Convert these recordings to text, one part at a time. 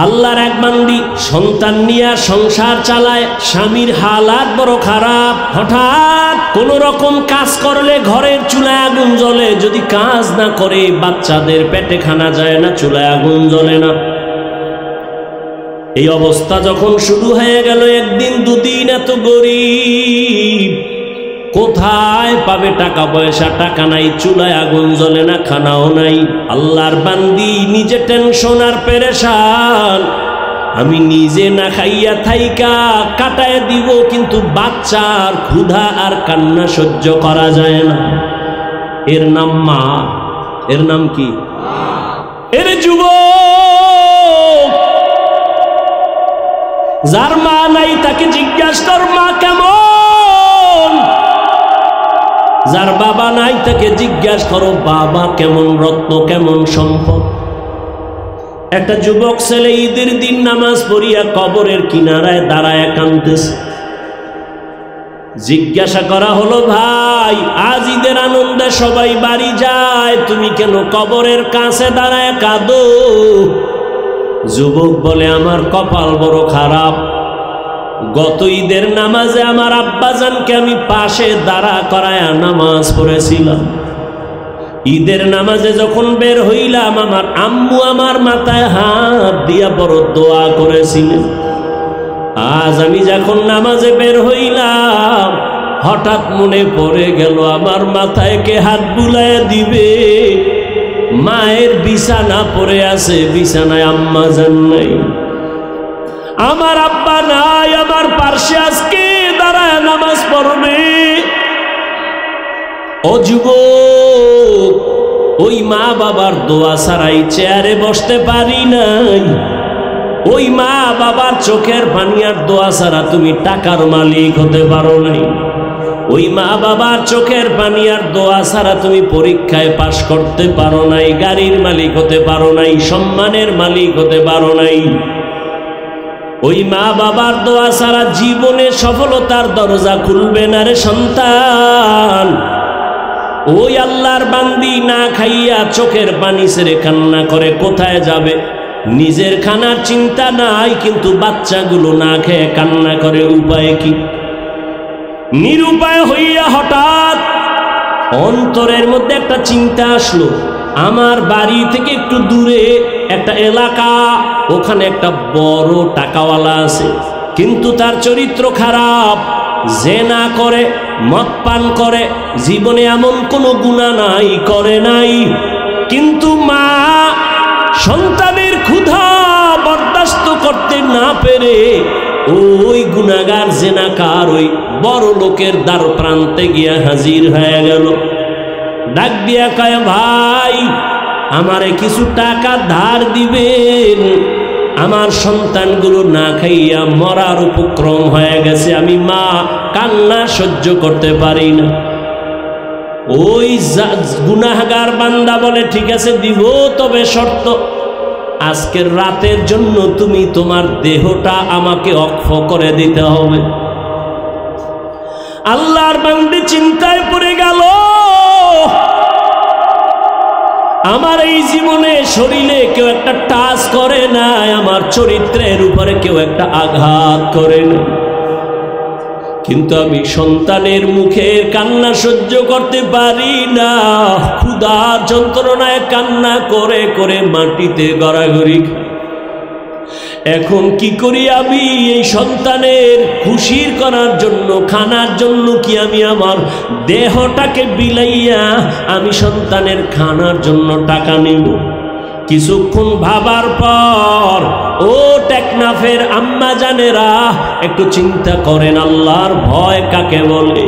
আল্লাহর এক বান্দি সন্তান নিয়ে সংসার চালায়, স্বামীর হালাত বড় খারাপ। হঠাৎ কোন রকম কাজ করলে ঘরের চুলায় আগুন জ্বলে, যদি কাজ না করে বাচ্চাদের পেটে খানা যায় না, চুলায় আগুন জ্বলে না। এই অবস্থা যখন শুরু হয়ে গেল, একদিন দুদিন, এত গরিব, কোথায় পাবে টাকা পয়সা? টাকা নাই, চুলায় আগুন জ্বলে না, খানাও নাই। আল্লাহর বান্দি নিজে টেনশন আর পেরেশান, আমি নিজে না খাইয়া থাইকা কাটায় দিব, কিন্তু বাচ্চার ক্ষুধা আর কান্না সহ্য করা যায় না। এর নাম মা। এর নাম কি? এর যুবক, যার মা নাই তাকে জিজ্ঞাসা কর মা কেমন। যার বাবা নাই তাকে জিজ্ঞাসা করো বাবা কেমন, রত্ন কেমন, সম্পদ। একটা যুবক ছেলে ঈদের দিন নামাজ পড়িয়া কবরের কিনারায় দাঁড়ায় কাঁদতেছে। জিজ্ঞাসা করা হলো, ভাই আজ ঈদের আনন্দে সবাই বাড়ি যায়, তুমি কেন কবরের কাছে দাঁড়ায় কাঁদো? যুবক বলে, আমার কপাল বড় খারাপ। গত ঈদের নামাজে আমার আব্বাজানকে আমি পাশে দাঁড়া করায়া নামাজ পড়েছিলাম। ঈদের নামাজে যখন বের হইলাম, আমার আম্মু আমার মাথায় হাত দিয়া বড় দোয়া করেছিলেন। আজ আমি যখন নামাজে বের হইলাম, হঠাৎ মনে পড়ে গেল আমার মাথায় কে হাত বুলাইয়া দিবে। মায়ের বিছানা পড়ে আছে, বিছানায় আম্মাজান নাই, আমার আব্বা নাই, আমার পার্শ্বে আজকে দাঁড়ায় নামাজ পড়বে। ও যুবক, ওই মা বাবার দোয়া ছাড়াই চেয়ারে বসতে পারি নাই। ওই মা বাবার চোখের পানি আর দোয়া ছাড়া তুমি টাকার মালিক হতে পারো নাই। ওই মা বাবার চোখের পানি আর দোয়া ছাড়া তুমি পরীক্ষায় পাশ করতে পারো নাই, গাড়ির মালিক হতে পারো নাই, সম্মানের মালিক হতে পারো নাই। ওই মা বাবার দোয়া ছাড়া জীবনে সফলতার দরজা খুলবে না রে সন্তান। ওই আল্লাহর বান্দি না খাইয়া চোখের পানি ছেড়ে কান্না করে, কোথায় যাবে? নিজের খানার চিন্তা নাই, কিন্তু বাচ্চাগুলো না খেয়ে কান্না করে, উপায় কি? নিরুপায় হইয়া হঠাৎ অন্তরের মধ্যে একটা চিন্তা আসলো, আমার বাড়ি থেকে একটু দূরে একটা এলাকা, ওখানে একটা বড় টাকাওয়ালা আছে, কিন্তু তার চরিত্র খারাপ, জেনা করে, মদ পান করে, জীবনে এমন কোনো গুনাহ নাই, করে নাই। কিন্তু মা সন্তানের ক্ষুধা বরদাস্ত করতে না পেরে ওই গুনাহগার জেনাকার ওই বড় লোকের দ্বার প্রান্তে গিয়া হাজির হয়ে গেল। ডাক দিয়া কয়, ভাই আমারে কিছু টাকা ধার দিবেন, আমার সন্তানগুলো না খাইয়া মরার উপক্রম হয়ে গেছে, আমি মা কান্না সহ্য করতে পারি না। ওই গুনাহগার বান্দা বলে, ঠিক আছে দিব, তবে শর্ত, আজকের রাতের জন্য তুমি তোমার দেহটা আমাকে অক্ষ করে দিতে হবে। আল্লাহর বান্দি চিন্তায় পড়ে গেল, আমার এই জীবনে শরীরে কেউ একটা টাচ করে নাই, আমার চরিত্রের উপরে কেউ একটা আঘাত করে না, কিন্তু আমি সন্তানের মুখের কান্না সহ্য করতে পারি না। ক্ষুধার যন্ত্রণায় কান্না করে করে মাটিতে গড়াগড়ি। এখন কি করি আমি? এই সন্তানের খুশির করার জন্য, খানার জন্য কি আমি আমার দেহটাকে বিলাইয়া আমি সন্তানের খানার জন্য টাকা নেব? কিছুক্ষণ ভাবার পর, ও টেকনাফের আম্মা জানেরা, একটু চিন্তা করেন, আল্লাহর ভয় কাকে বলে?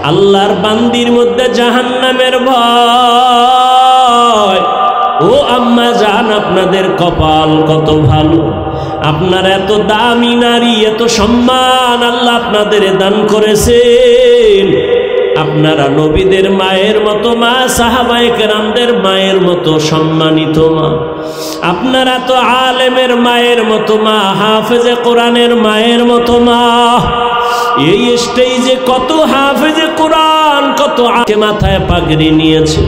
আল্লাহর বান্দির মধ্যে জাহান্নামের ভয়। ও আম্মা জান, আপনাদের কপাল কত ভালো, আপনার এত দামি নারী, এত সম্মান আল্লাহ আপনাদের দান করেছেন। আপনারা নবীদের মায়ের মতো মা, সাহাবায়ে কেরামদের মায়ের মতো সম্মানিত মা, আপনারা তো আলেমের মায়ের মতো মা, হাফেজে কোরআনের মায়ের মতো মা। এই স্টেজে কত হাফেজে কোরআন, কত আকে মাথায় পাগড়ি নিয়েছে,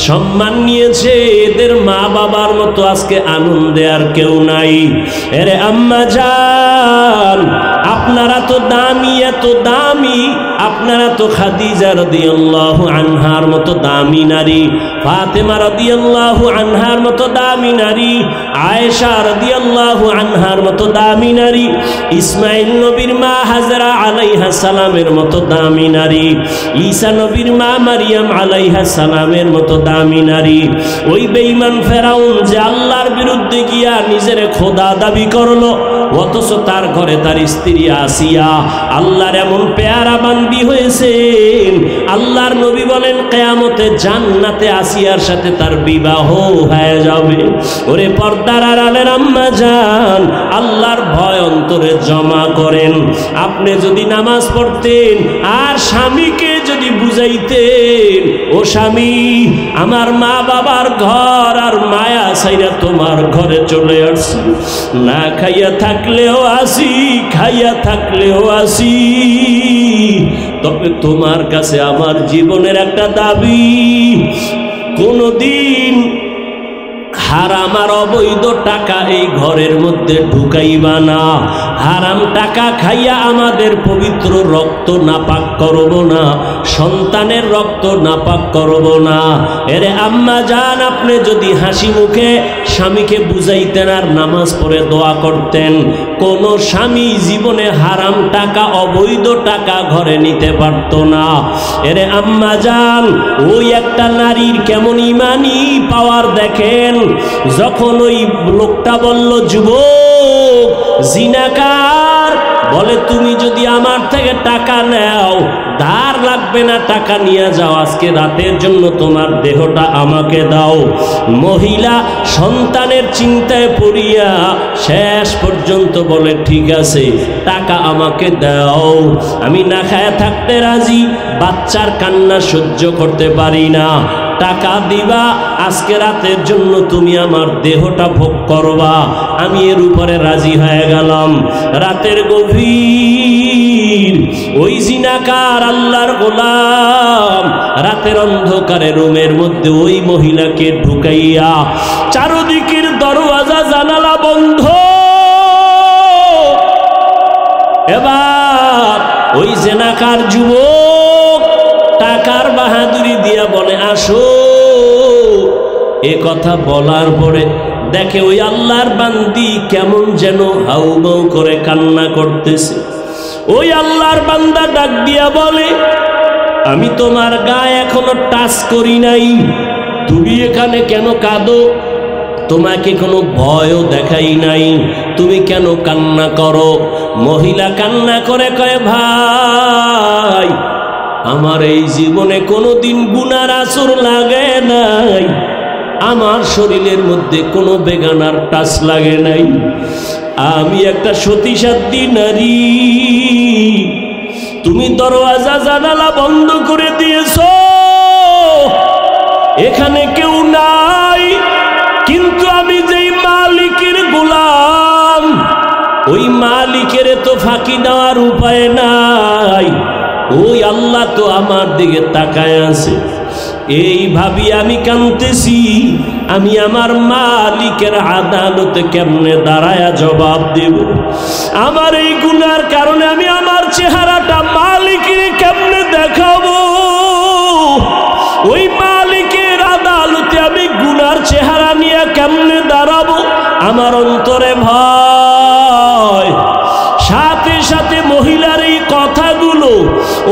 সম্মান নিয়েছে, এদের মা বাবার মতো আজকে আনন্দে আর কেউ নাই। এরে আম্মা জান, আপনারা তো দামি, এত দামি, আপনারা তো খাদিজা রাদিয়াল্লাহু আনহার মতো দামি নারী, ফাতেমা রাদিয়াল্লাহু আনহার মতো দামি নারী, আয়েশা রাদিয়াল্লাহু আনহার মতো দামি নারী, ইসমাইল নবীর মা হাজরা আলাইহিস সালামের মতো দামি নারী, ঈসা নবীর মা মারিয়াম আলাইহিস সালামের মতো দামি নারী। ওই বেঈমান ফেরাউন যে আল্লাহর বিরুদ্ধে গিয়া নিজের খোদা দাবি করলো, অথচ তার ঘরে তার স্ত্রী আসিয়া আল্লাহর এমন পেয়ারা বান্দি হয়েছেন, আল্লাহর নবী বলেন কিয়ামতে জান্নাতে আসিয়ার সাথে তার বিবাহ হয়ে যাবে। ওরে পর্দার আড়ালের আম্মা জান, আল্লাহর ভয় অন্তরে জমা করেন। আপনি যদি নামাজ পড়তেন আর স্বামীকে যদি বুঝাইতেন, ও স্বামী, আমার মা বাবার ঘর আর মায়া ছাইরা তোমার ঘরে চলে আসছি, না খাইয়া থাকলেও আসি, খাইয়া থাকলেও আসি, তবে তোমার কাছে আমার জীবনের একটা দাবি, কোনদিন হারাম আর অবৈধ টাকা এই ঘরের মধ্যে ঢুকাইবা না। হারাম টাকা খাইয়া আমাদের পবিত্র রক্ত নাপাক করব না, সন্তানের রক্ত নাপাক করব না। এরে আম্মা জান, আপনি যদি হাসি মুখে স্বামীকে বুঝাইতেন আর নামাজ পড়ে দোয়া করতেন, কোন স্বামী জীবনে হারাম টাকা অবৈধ টাকা ঘরে নিতে পারত না। এরে আম্মা জান, ওই একটা নারীর কেমন ইমানি পাওয়ার দেখেন, যখন ওই লোকটা বলল, যুবক জিনাকার, বলে তুমি যদি আমার থেকে টাকা নাও, ধার লাগবে না, টাকা নিয়ে যাও, আজকে রাতের জন্য তোমার দেহটা আমাকে দাও। মহিলা সন্তানের চিন্তায় পড়িয়া শেষ পর্যন্ত বলে, ঠিক আছে, টাকা আমাকে দাও, আমি না খায়া থাকতে রাজি, বাচ্চার কান্না সহ্য করতে পারি না, টাকা দিবা, আজকে রাতের জন্য তুমি আমার দেহটা ভোগ করবা। আমি এর উপরে রাজি হয়ে গেলাম। রাতের গভীর ওই জিনাকার আল্লাহর গোলাম রাতের অন্ধকারে রুমের মধ্যে ওই মহিলাকে ঢুকাইয়া, চারদিকের দরওয়াজা জানালা বন্ধ, এবার ওই জিনাকার যুবক টাকার বাহাদুরি দিয়া বলে, আসো। এ কথা বলার পরে দেখে ওই আল্লাহর বান্দি কেমন যেন হাউমাউ করে কান্না করতেছে। ওই আল্লাহর বান্দা ডাক দিয়া বলে, আমি তোমার গায়ে এখনো টাচ করি নাই, তুমি এখানে কেন কাঁদো? তোমাকে কোনো ভয়ও দেখাই নাই, তুমি কেন কান্না করো? মহিলা কান্না করে কয়, ভাই, আমার এই জীবনে কোনোদিন গুনার আসর লাগে নাই, আমার শরীরের মধ্যে কোনো বেগানার টাচ লাগে নাই, আমি একটা সতী সাধ্বী নারী, তুমি দরওয়াজা জানালা বন্ধ করে দিয়েছো, এখানে কেউ নাই, কিন্তু আমি যেই মালিকের গোলাম, ওই মালিকের তো ফাঁকি দেওয়ার উপায় নাই, ওই আল্লাহ তো আমার দিকে তাকায় আছে। এই ভাবি আমি কাঁদতেছি, আমি আমার মালিকের আদালতে কেমনে দাঁড়ায়া জবাব দেব? আমার এই গুনার কারণে আমি আমার চেহারাটা মালিকের কেমনে দেখাবো? ওই মালিকের আদালতে আমি গুনার চেহারা নিয়ে কেমনে দাঁড়াবো? আমার অন্তরে ভয়। সাথে সাথে মহিলার এই কথাগুলো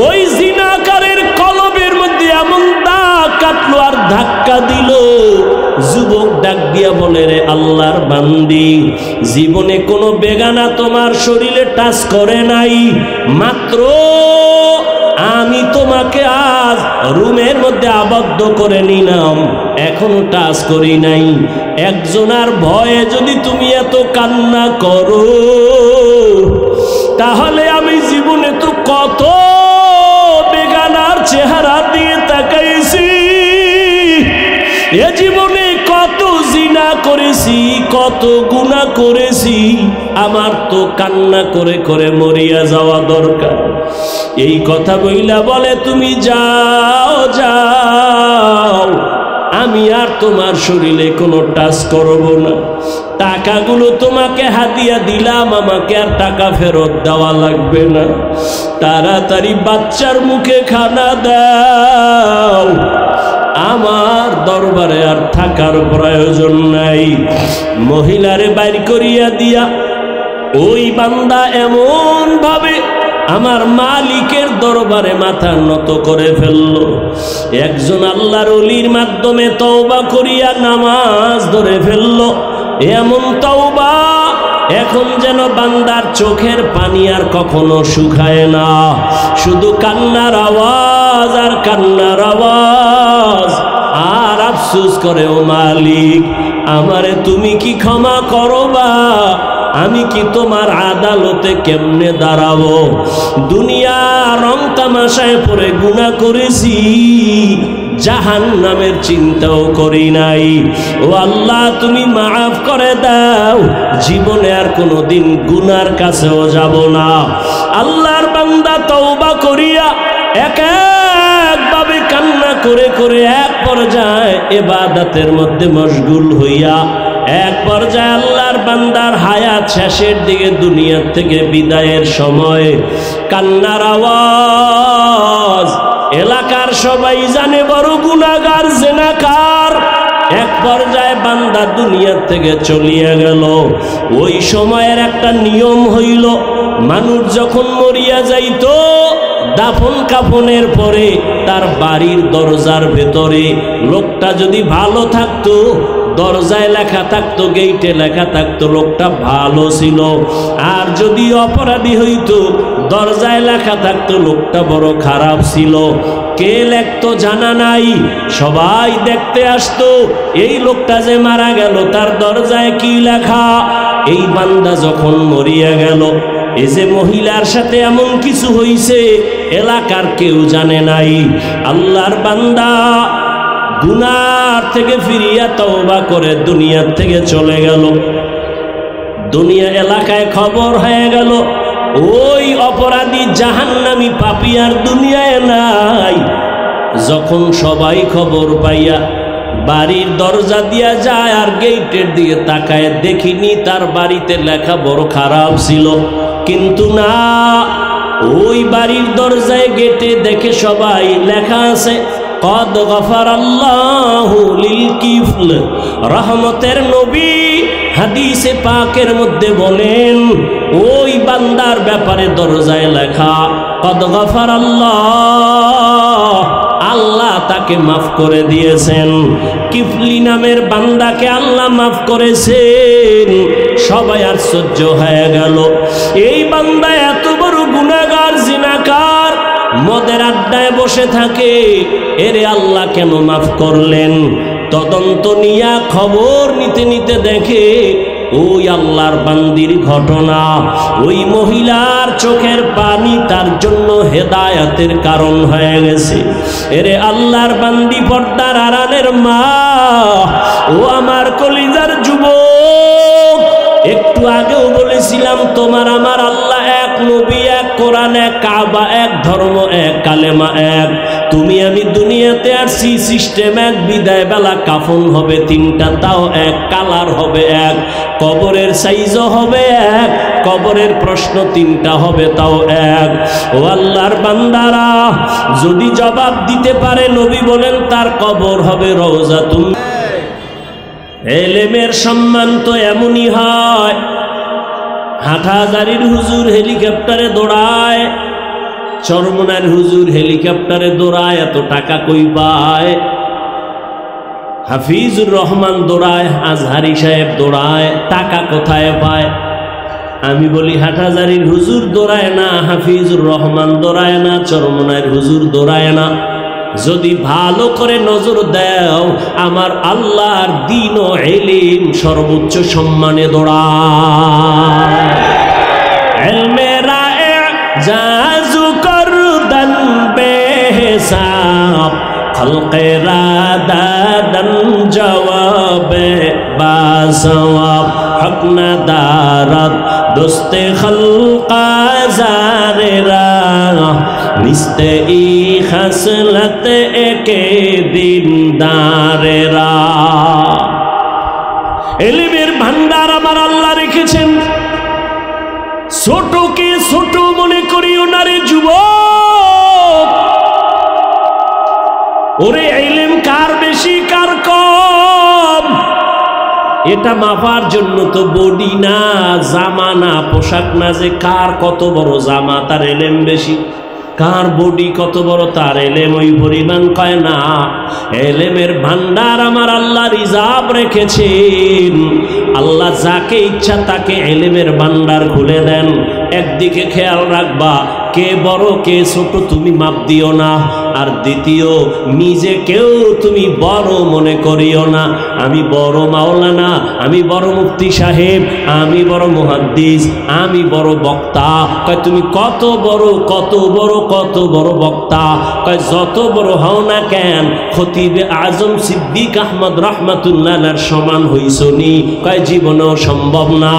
ওই জিনাকারের কলবের মধ্যে এমন দাগ কাটলো আর ধাক্কা দিল। যুবক ডাক দিয়া বলে, রে আল্লাহর বান্দি, জীবনে কোনো বেগানা তোমার শরীরে টাচ করে নাই, মাত্র আমি তোমাকে আজ রুমের মধ্যে আবদ্ধ করে নিলাম, এখনো টাচ করি নাই। একজনার ভয়ে যদি তুমি এত কান্না করো, তাহলে আমি জীবনে তো কত বেগানার চেহারা দিয়ে তাকাইছি, এ জীবনে কত জিনা করেছি, কত গুনাহ করেছি, আমার তো কান্না করে করে মরিয়া যাওয়া দরকার। এই কথা বইলা বলে, তুমি যাও যাও, আমি আর তোমার শরীরে কোনো টাচ করব না। টাকাগুলো তোমাকে হাদিয়া দিলাম, আমাকে আর টাকা ফেরত দেওয়া লাগবে না। তাড়াতাড়ি বাচ্চার মুখে খানা দাও, আমার দরবারে আর থাকার প্রয়োজন নাই। মহিলারে বাইর করিয়া দিয়া ওই বান্দা এমন ভাবে আমার মালিকের দরবারে মাথা নত করে ফেলল। একজন আল্লাহর ওলির মাধ্যমে তওবা করিয়া নামাজ ধরে ফেলল। এমন তওবা এখন যেন বান্দার চোখের পানি আর কখনো শুকায় না, শুধু কান্নার আওয়াজ আর কান্নার আওয়াজ। আর আফসোস করে, ও মালিক, আমারে তুমি কি ক্ষমা করবা? আমি কি তোমার আদালতে কেমনে দাঁড়াবো? দুনিয়া রং তামাশায় পড়ে গুনাহ করেছি, জাহান্নামের চিন্তাও করি নাই। ও আল্লাহ, তুমি মাফ করে দাও, জীবনে আর কোনোদিন গুনার কাছেও যাব না। আল্লাহর বান্দা তওবা করিয়া একভাবে কান্না করে করে এক পর্যায়ে ইবাদতের মধ্যে মশগুল হইয়া এক পর্যায়ে আল্লাহর বান্দার হায়াত শেষের দিকে দুনিয়ার থেকে বিদায়ের সময় কান্নার আওয়াজ এলাকার সবাই জানে বড় গুনাহগার, জিনাকার। এক পর্যায়ে বান্দা দুনিয়ার থেকে চলিয়া গেল। ওই সময়ের একটা নিয়ম হইল, মানুষ যখন মরিয়া যাইত, দাফন কাফনের পরে তার বাড়ির দরজার ভেতরে লোকটা যদি ভালো থাকতো, দরজায় লেখা থাকতো, গেইটে লেখা থাকতো লোকটা ভালো ছিল। আর যদি অপরাধী হইতো, দরজায় লেখা থাকতো লোকটা বড় খারাপ ছিল। কে লেখতো জানা নাই, সবাই দেখতে আসতো এই লোকটা যে মারা গেল তার দরজায় কি লেখা। এই বান্দা যখন মরিয়া গেল, এই যে মহিলার সাথে এমন কিছু হইছে এলাকার কেউ জানে নাই। আল্লাহর বান্দা গুনার থেকে ফিরিয়া তওবা করে দুনিয়ার থেকে চলে গেল। দুনিয়া এলাকায় খবর হয়ে গেল, ওই অপরাধী জাহান্নামী পাপী আর দুনিয়ায় নাই। যখন সবাই খবর পাইয়া বাড়ির দরজা দিয়া যায় আর গেটের দিকে তাকায়, দেখিনি তার বাড়িতে লেখা বড় খারাপ ছিল, কিন্তু না, ওই বাড়ির দরজায় গেটে দেখে সবাই লেখা আছে কদ গফারাল্লাহু লিল কিফল। রহমতের নবী হাদিসে পাকের মধ্যে বলেন, ওই বান্দার ব্যাপারে দরজায় লেখা কদ গফারাল্লাহ, আল্লাহ তাকে মাফ করে দিয়েছেন। কিফলি নামের বান্দাকে আল্লাহ মাফ করেছেন। সবাই আশ্চর্য হয়ে গেল, এই বান্দা এত বড় গুনাহগার, জিনাকার, মদের আড্ডায় বসে থাকে, এরে আল্লাহ কেন মাফ করলেন? তদন্ত নিয়া খবর নিতে নিতে দেখে ওই আল্লাহর বান্দির ঘটনা, ওই মহিলার চোখের পানি তার জন্য হেদায়েতের কারণ হয়ে গেছে। এরে আল্লাহর বান্দি, পর্দার আড়ালের মা, ও আমার কলিজার যুবক, একটু আগেও বলেছিলাম তোমার আমার আল্লাহ এক, নবী এক, কোরআন এক, কাবা এক, ধর্ম এক, কালেমা এক। তুমি আমি দুনিয়াতে আসছি, সিস্টেম এক, বিদায় বেলা কাফন হবে তিনটা, তাও এক, কালার হবে এক, কবরের সাইজও হবে এক, কবরের প্রশ্ন তিনটা হবে তাও এক। ও আল্লাহর বান্দারা, যদি জবাব দিতে পারে, নবী বলেন তার কবর হবে রওজাতুন। এলেমের সম্মান তো এমনই হয়। হাটহাজারীর হুজুর হেলিকপ্টারে দৌড়ায়, চরমনার হুজুর হেলিকপ্টারে দৌড়ায়, এত টাকা কই পায়? হাফিজুর রহমান দৌড়ায়, আজহারি সাহেব দৌড়ায়, টাকা কোথায় পায়? আমি বলি হাটহাজারীর হুজুর দৌড়ায় না, হাফিজুর রহমান দৌড়ায় না, চরমনার হুজুর দৌড়ায় না। যদি ভালো করে নজর দাও, আমার আল্লাহর দ্বীন ও ইলম সর্বোচ্চ সম্মানে দৌড়ায়। ইলমে রায়ে জাজু করদান বেহিসাব, খলকে রাদাদান জওয়াবে বাসওয়াব, হক না দারাত দোস্তে খলকা জারেরা, নিস্তে ই খাসলত একে দিনদারেরা। ইলমের ভান্ডার আমার আল্লাহ রেখেছেন। ছোটকে ছোট মনে করিও না রে যুবক। ওরে ইলম কার বেশি কার কম এটা মাপার জন্য তো বডি না, জামা না, পোশাক না, যে কার কত বড় জামা তার ইলম বেশি, কার বডি কত বড় তার ইলম ওই পরিমাণ কয় না। ইলমের ভান্ডার আমার আল্লাহ রিজার্ভ রেখেছেন। আল্লাহ যাকে ইচ্ছা তাকে ইলমের ভান্ডার খুলে দেন। একদিকে খেয়াল রাখবা, কে বড় কে ছোট তুমি মাপ দিও না। আর দ্বিতীয়, নিজেকেও তুমি বড় মনে করিও না। আমি বড় মাওলানা, আমি বড় মুফতি সাহেব, আমি বড় মুহাদ্দিস, আমি বড় বক্তা। কয় তুমি কত বড় কত বড় কত বড় বক্তা? কয় যত বড় হও না কেন খতিবে আজম সিদ্দিক আহমদ রহমাতুল্লাহর সমান হইছনি? কয় জীবনেও সম্ভব না।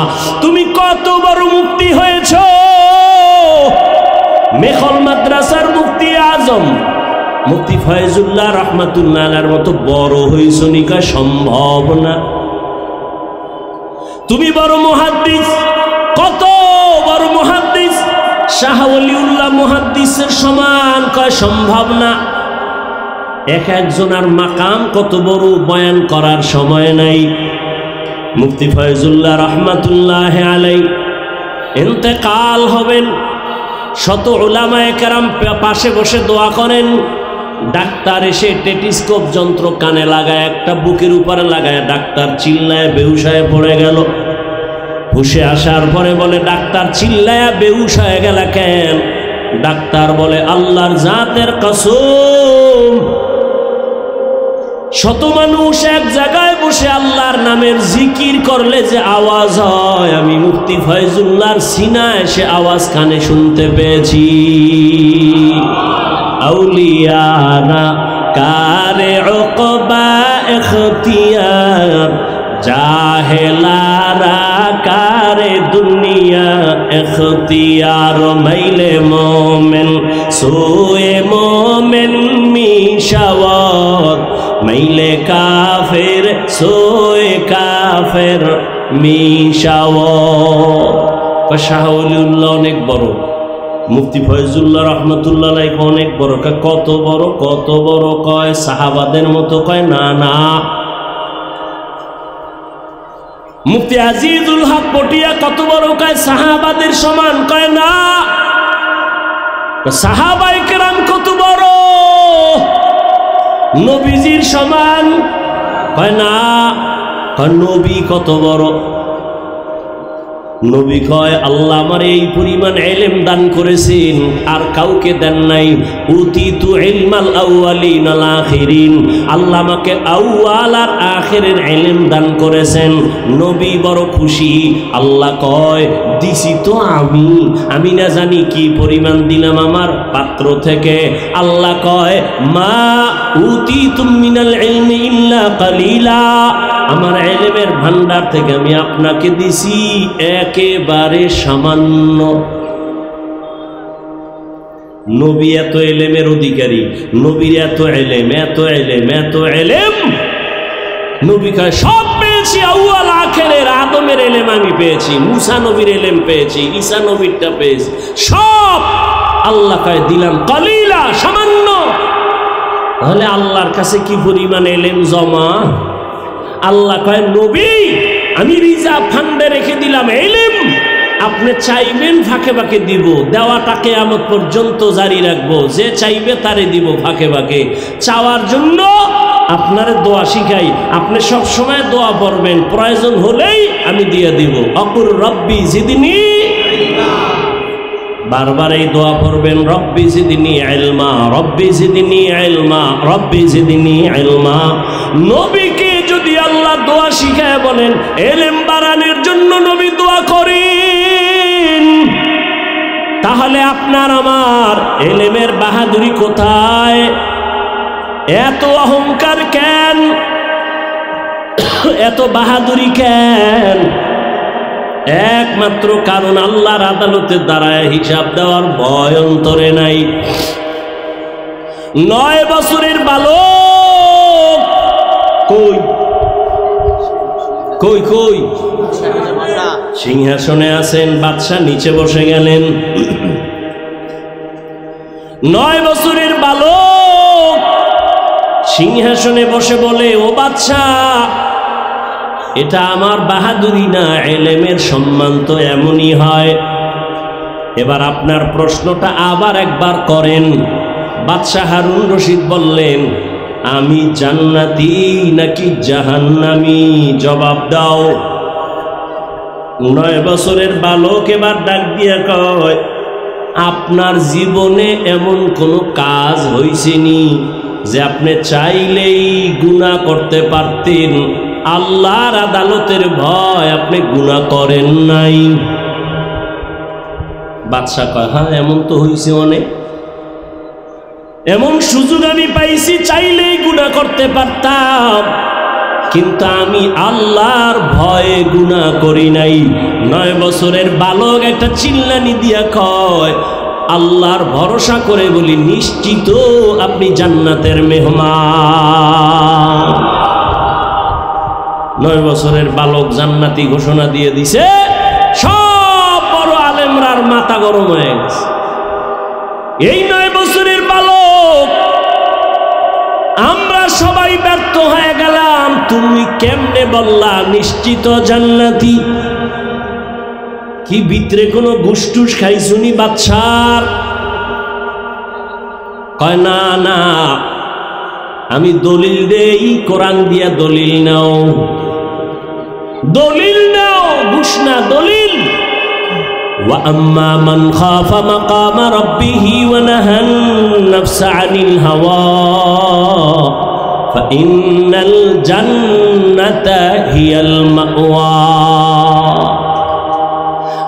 তুমি কত বড় মুফতি হয়েছ, মেখল মাদ্রাসার মুফতি আজম মুফতি ফয়জুল্লাহ রহমাতুল্লাহর মতো বড় হইছনি? কয় সম্ভব না। তুমি বড় মুহাদ্দিস, কত বড় মুহাদ্দিস, শাহ ওলিউল্লাহ মুহাদ্দিসের সমান? কয় সম্ভব না। এক একজনের মাকাম কত বড়, বয়ান করার সময় নাই। মুফতি ফয়জুল্লাহ রহমাতুল্লাহ আলাইহি ইন্তেকাল হবেন, শত উলামায়ে কেরাম পাশে বসে দোয়া করেন। ডাক্তার এসে টেটিস্কোপ যন্ত্র কানে লাগায়, একটা বুকের উপরে লাগায়, ডাক্তার চিল্লায় বেহুশ হয়ে পড়ে গেল। হুশে আসার পরে বলে, ডাক্তার চিল্লায়া বেহুশ হয়ে গেল কেন? ডাক্তার বলে, আল্লাহর জাতের কসম, শত মানুষ এক জায়গায় বসে আল্লাহর নামের জিকির করলে যে আওয়াজ হয়, আমি মুফতি ফয়জুল্লাহর সিনায় সে আওয়াজ কানে শুনতে পেয়েছি। আউলিয়ানা কারে উকবা ইখতিয়ার, জাহেলারা কারে দুনিয়া ইখতিয়ার। মাইলে মোমেন সোয়ে মোমেন মিশাওয়াত, মাইলে কাফের সোয়ে কাফের মিশাওয়াত। শাহ ওলিউল্লাহ অনেক বড়, মুফতি ফয়জুল্লাহ রহমতুল্লাহ অনেক বড়। কত বড় কত বড়? কয় সাহাবাদের মতো? কয় না না। মুফতি আজিজুল হক পটিয়া কত বড়? কয় সাহাবাদের সমান। কয় না। সাহাবায়ে কেরাম কত বড়? নবীজির সমান। কয় না। কয় নবী কত বড়? নবী কয় আল্লাহ আমার এই পরিমাণ ইলম দান করেছেন আর কাউকে দেন নাই। উতিতু ইলমাল আউয়ালিন আল আখিরিন, আল্লাহ আমাকে আউয়াল আর আখিরের ইলম দান করেছেন। নবী বড় খুশি। আল্লাহ কয় দিছি তো আমি না জানি কি পরিমাণ দিলাম আমার পাত্র থেকে। আল্লাহ কয় মা উতিতুম মিনাল ইলমি ইল্লা কালিলা, আমার ইলমের ভান্ডার থেকে আমি আপনাকে দিছি একেবারে সামান্য। নবী এত ইলমের অধিকারী, নবীর এত ইলম এত ইলম এত ইলম। নবী কয় সব পেয়েছি, আউয়াল আখিরের আদমের ইলম আমি পেয়েছি, মুসা নবীর ইলম পেয়েছি, ঈসা নবীরটা পেয়েছি, সব আল্লাহ কয় দিলাম কালিলা, সামান্য। তাহলে আল্লাহর কাছে কি পরিমাণ ইলম জমা? আল্লাহ কয় নবী আমি রিজার্ভ ফান্ডে রেখে দিলাম ইলম, আপনি চাইবেন ফাঁকে ফাঁকে দিব, দেওয়াটা কিয়ামত পর্যন্ত জারি রাখবো, যে চাইবে তারে দিব ফাঁকে ফাঁকে। চাওয়ার জন্য আপনারে দোয়া শিখাই, আপনি সব সময় দোয়া পড়বেন, প্রয়োজন হলেই আমি দিয়ে দিব। অকুর রব্বি জিদনি, বারবার এই দোয়া পড়বেন, রব্বি জিদনি ইলমা, রব্বি জিদনি ইলমা, রব্বি জিদনি ইলমা। নবীকে যদি আল্লাহ দোয়া শিখায় বলেন ইলম বাড়ানোর জন্য নবী দোয়া করেন, তাহলে আপনার আমার ইলমের বাহাদুরি কোথায়? এত অহংকার কেন? এত বাহাদুরি কেন? একমাত্র কারণ আল্লাহর আদালতে দাঁড়ায় হিসাব দেওয়ার ভয় অন্তরে নাই। 9 বছরের বালক কই কই কই সিংহাসনে আছেন, বাদশা নিচে বসে গেলেন। 9 বছরের বালক সিংহাসনে বসে বলে, ও বাদশা, এটা আমার বাহাদুরি না, এলেমের সম্মান তো এমনই হয়। এবার আপনার প্রশ্নটা আবার একবার করেন। বাদশা হারুন রশিদ বললেন, আমি জান্নাতি নাকি জাহান্নামী, জবাব দাও। 9 বছরের বালক এবার ডাক দিয়া কয়, আপনার জীবনে এমন কোনো কাজ হইছেনি যে আপনি চাইলেই গুনাহ করতে পারতেন, আল্লাহর আদালতের ভয় আপনি গুনাহ করেন নাই? বাদশা কয়, হ্যাঁ এমন তো হইছে অনেক, এমন সুযোগ আমি পাইছি, চাইলেই গুনাহ করতে পারতাম, কিন্তু আমি আল্লাহর ভয়ে গুনাহ করি নাই। 9 বছরের বালক একটা চিল্লানি দিয়া কয়, আল্লাহর ভরসা করে বলি, নিশ্চিত আপনি জান্নাতের মেহমান। 9 বছরের বালক জান্নাতি ঘোষণা দিয়ে দিছে। সব বড় আলেমরার মাথা গরম হয়ে গেছে। এই 9 বছরের বালক, আমরা সবাই ব্যর্থ হয়ে গেলাম, তুমি কেমনে বললা নিশ্চিত জান্নাতি? কি ভিতরে কোনো গুসটুস খাইছুনি বাদশার? কয়, না না, আমি দলিল দেই, কোরআন দিয়া দলিল নাও, দলিল নাও, ঘুষ না, দলিল। ওয়াম্মা মান খাফা মাকামা রাব্বিহি ওয়া নাহান নাফসা আনিল হাওয়া ফাইন্নাল জান্নাতা হিয়াল মাওয়া।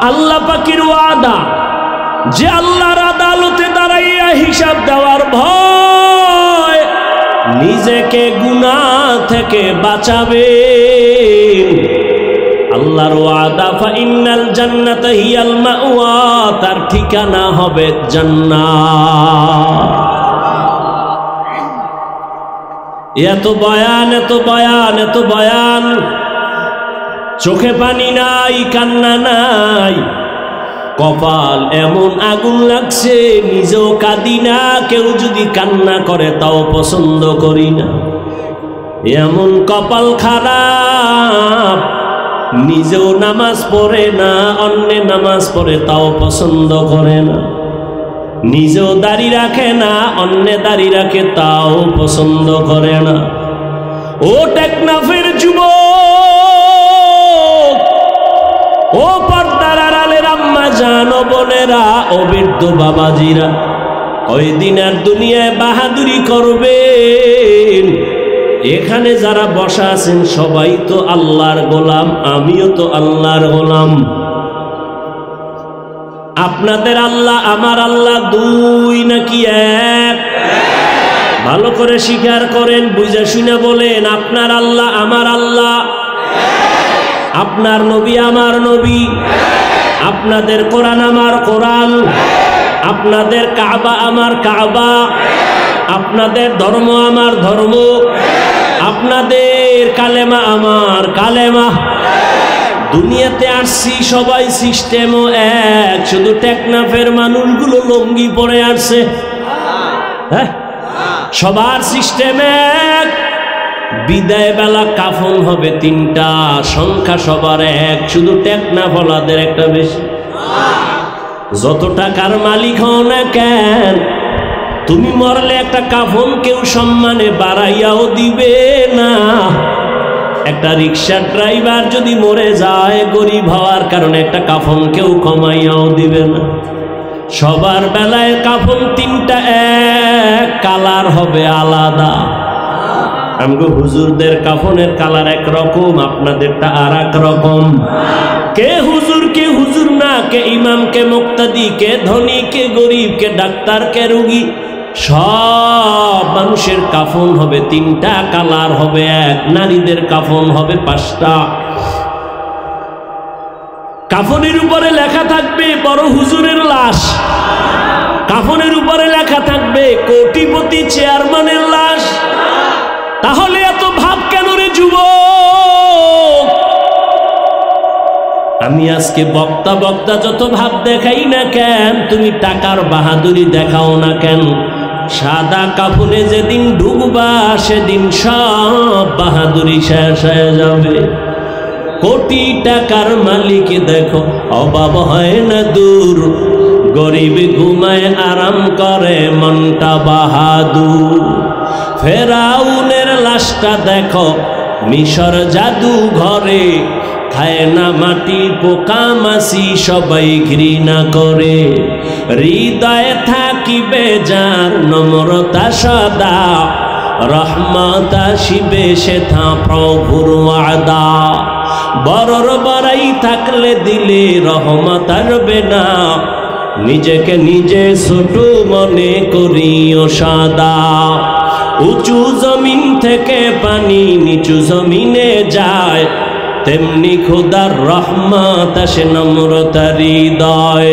আল্লাহ পাকের ওয়াদা যে আল্লাহর আদালতে দাঁড়াইয়া হিসাব দেওয়ার ভয় নিজেকে গুনাহ থেকে বাঁচাবে, আল্লাহর ওয়াদা ফাইন্নাল জান্নাতা হিয়াল মাওয়া, তার ঠিকানা হবে জান্নাত। এত বয়ান, এত বয়ান, এত বয়ান, চোখে পানি নাই, কান্না নাই, কপাল এমন আগুন লাগছে, নিজেও কাঁদি না, কেউ যদি কান্না করে তাও পছন্দ করি না। এমন কপাল খারাপ, নিজেও নামাজ পড়ে না, অন্যে নামাজ পড়ে তাও পছন্দ করে না, নিজেও দাড়ি রাখে না, অন্যে দাড়ি রাখে তাও পছন্দ করে না। ও টেকনাফের যুবক, ও পর্দার আড়ালের আম্মা জান, ও বোনেরা, ও বৃদ্ধ বাবাজিরা, ওই দিন আর দুনিয়ায় বাহাদুরি করবেন। এখানে যারা বসা আছেন সবাই তো আল্লাহর গোলাম, আমিও তো আল্লাহর গোলাম। আপনাদের আল্লাহ আমার আল্লাহ দুই নাকি এক? ভালো করে স্বীকার করেন, বুঝে শুনে বলেন, আপনার আল্লাহ আমার আল্লাহ, আপনার নবী আমার নবী, আপনাদের কোরআন আমার কোরআন, আপনাদের কাবা আমার কাবা, আপনাদের ধর্ম আমার ধর্ম, আপনাদের কালেমা আমার কালেমা। দুনিয়াতে আসছি সবাই সিস্টেমও এক, শুধু টেকনাফের মানুষগুলো লঙ্গি পরে আসছে। হ্যাঁ, সবার সিস্টেম এক। বিদায় বেলা কাফন হবে 3টা, সংখ্যা সবার এক, শুধু টেকনাফলাদের একটা বেশি। যত টাকার মালিক হও না কেন, তুমি মরলে একটা কাফন কেউ সম্মানে বাড়াইয়াও দিবে না। একটা রিক্সার ড্রাইভার যদি মরে যায় গরিব হওয়ার কারণে, একটা কাফন কেউ কমাইয়াও দিবে না। সবার বেলায় কাফন 3টা এক, কালার হবে আলাদা। আমগো হুজুরদের কাফনের কালার একরকম, আপনাদেরটা আর এক রকম। কে হুজুর কে হুজুর না, কে ইমাম কে মুক্তাদি, কে ধনী কে গরিব, কে ডাক্তার কে রোগী, সব মানুষের কাফন হবে 3টা, কালার হবে এক। নারীদের কাফন হবে 5টা। কাফনের উপরে লেখা থাকবে বড় হুজুরের লাশ, কাফনের উপরে লেখা থাকবে কোটিপতি চেয়ারম্যানের লাশ। তাহলে এত ভাব কেন রে যুবক? আমি আজকে বক্তা বক্তা যত ভাব দেখাই না কেন, তুমি টাকার বাহাদুরি দেখাও না কেন, সাদা কাফনে যেদিন ঢুকবা সেদিন সব বাহাদুরি শেষ হয়ে যাবে। কোটি টাকার মালিক দেখো অভাব হয় না দূর, গরিব ঘুমায় আরাম করে মনটা বাহাদুর। ফেরাউনের লাশটা দেখো মিশর জাদু ঘরে, খায় না মাটি পোকা মাছি সবাই ঘৃণা করে। হৃদয়ে থাকিবে যার নম্রতা সদা, রহমত আসিবে সেথা প্রভুর ওয়াদা। বড়র বড়াই থাকলে দিলে রহমত আসবে না, নিজেকে নিজে ছোট মনে করিও সাদা। উঁচু জমিন থেকে পানি নিচু জমিনে যায়, তেমনি খোদার রহমত আসে নম্রতার হৃদয়।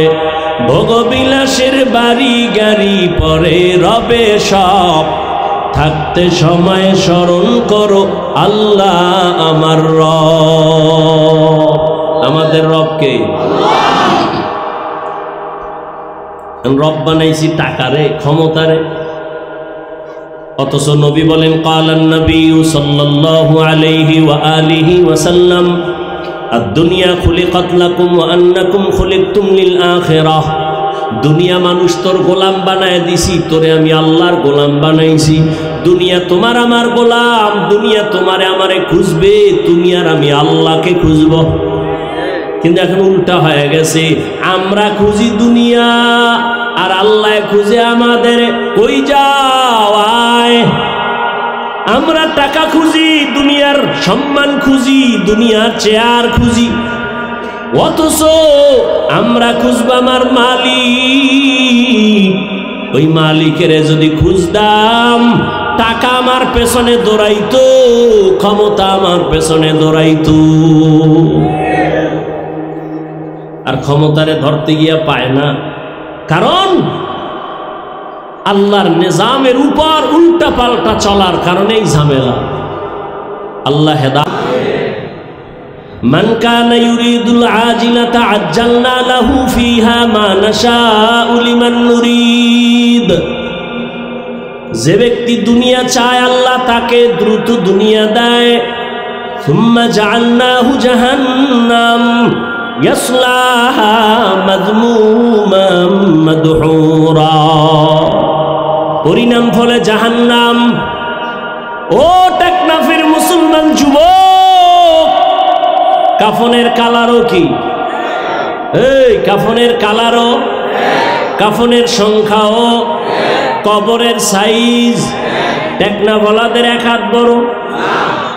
ভোগবিলাসের বাড়ি গাড়ি পরে রবে সব, থাকতে সময় স্মরণ করো আল্লাহ আমার রব। আমাদের রবকে রব বানাইছি টাকারে ক্ষমতারে, অথচ নবী বলেন কালান নবী সাল্লাল্লাহু আলাইহি ওয়া আলিহি ওয়াসাল্লাম আদ-দুনিয়া খুলিকাত লাকুম ওয়া আন্নাকুম খুলিকতুম লিল আখিরাহ। দুনিয়া মানুষ তোর গোলাম বানায় দিছি, তোরে আমি আল্লাহর গোলাম বানাইছি। দুনিয়া তোমার আমার গোলাম, দুনিয়া তোমারে আমারে খুঁজবে, তুমি আর আমি আল্লাহকে খুঁজব। কিন্তু এখন উল্টা হয়ে গেছে, আমরা খুঁজি দুনিয়া আর আল্লাহ খুঁজে আমাদের। কই যাও আয়? আমরা টাকা খুঁজি, দুনিয়ার সম্মান খুঁজি, দুনিয়ার চেয়ার খুঁজি, অথচ আমরা খুঁজব আমার মালিক। ওই মালিকের যদি খুঁজতাম, টাকা আমার পেছনে দৌড়াইতো, ক্ষমতা আমার পেছনে দৌড়াইতো। আর ক্ষমতারে ধরতে গিয়া পায় না, কারণ আল্লাহর নিজামের উপর উল্টা পাল্টা চলার কারণেই ঝামেলা। আল্লাহ হেদায়েত। মান কানা ইউরিদুল আজিলাতা আজ্জালনা লাহু ফিহা মা নাশাউ লিমান নুরিদ। যে ব্যক্তি দুনিয়া চায় আল্লাহ তাকে দ্রুত দুনিয়া দেয়। সুম্মা জাআলনাহু জাহান্নাম ইয়াসলাহা মাযমুমান মাদহুরা। পরিণাম ফলে জাহান্নাম। ও টেকনাফের মুসলমান যুবক, কাফনের কালারও কি? এই কাফনের কালারও, কাফনের সংখ্যাও, কবরের সাইজ। টেকনাফলাদের এক হাত বড়।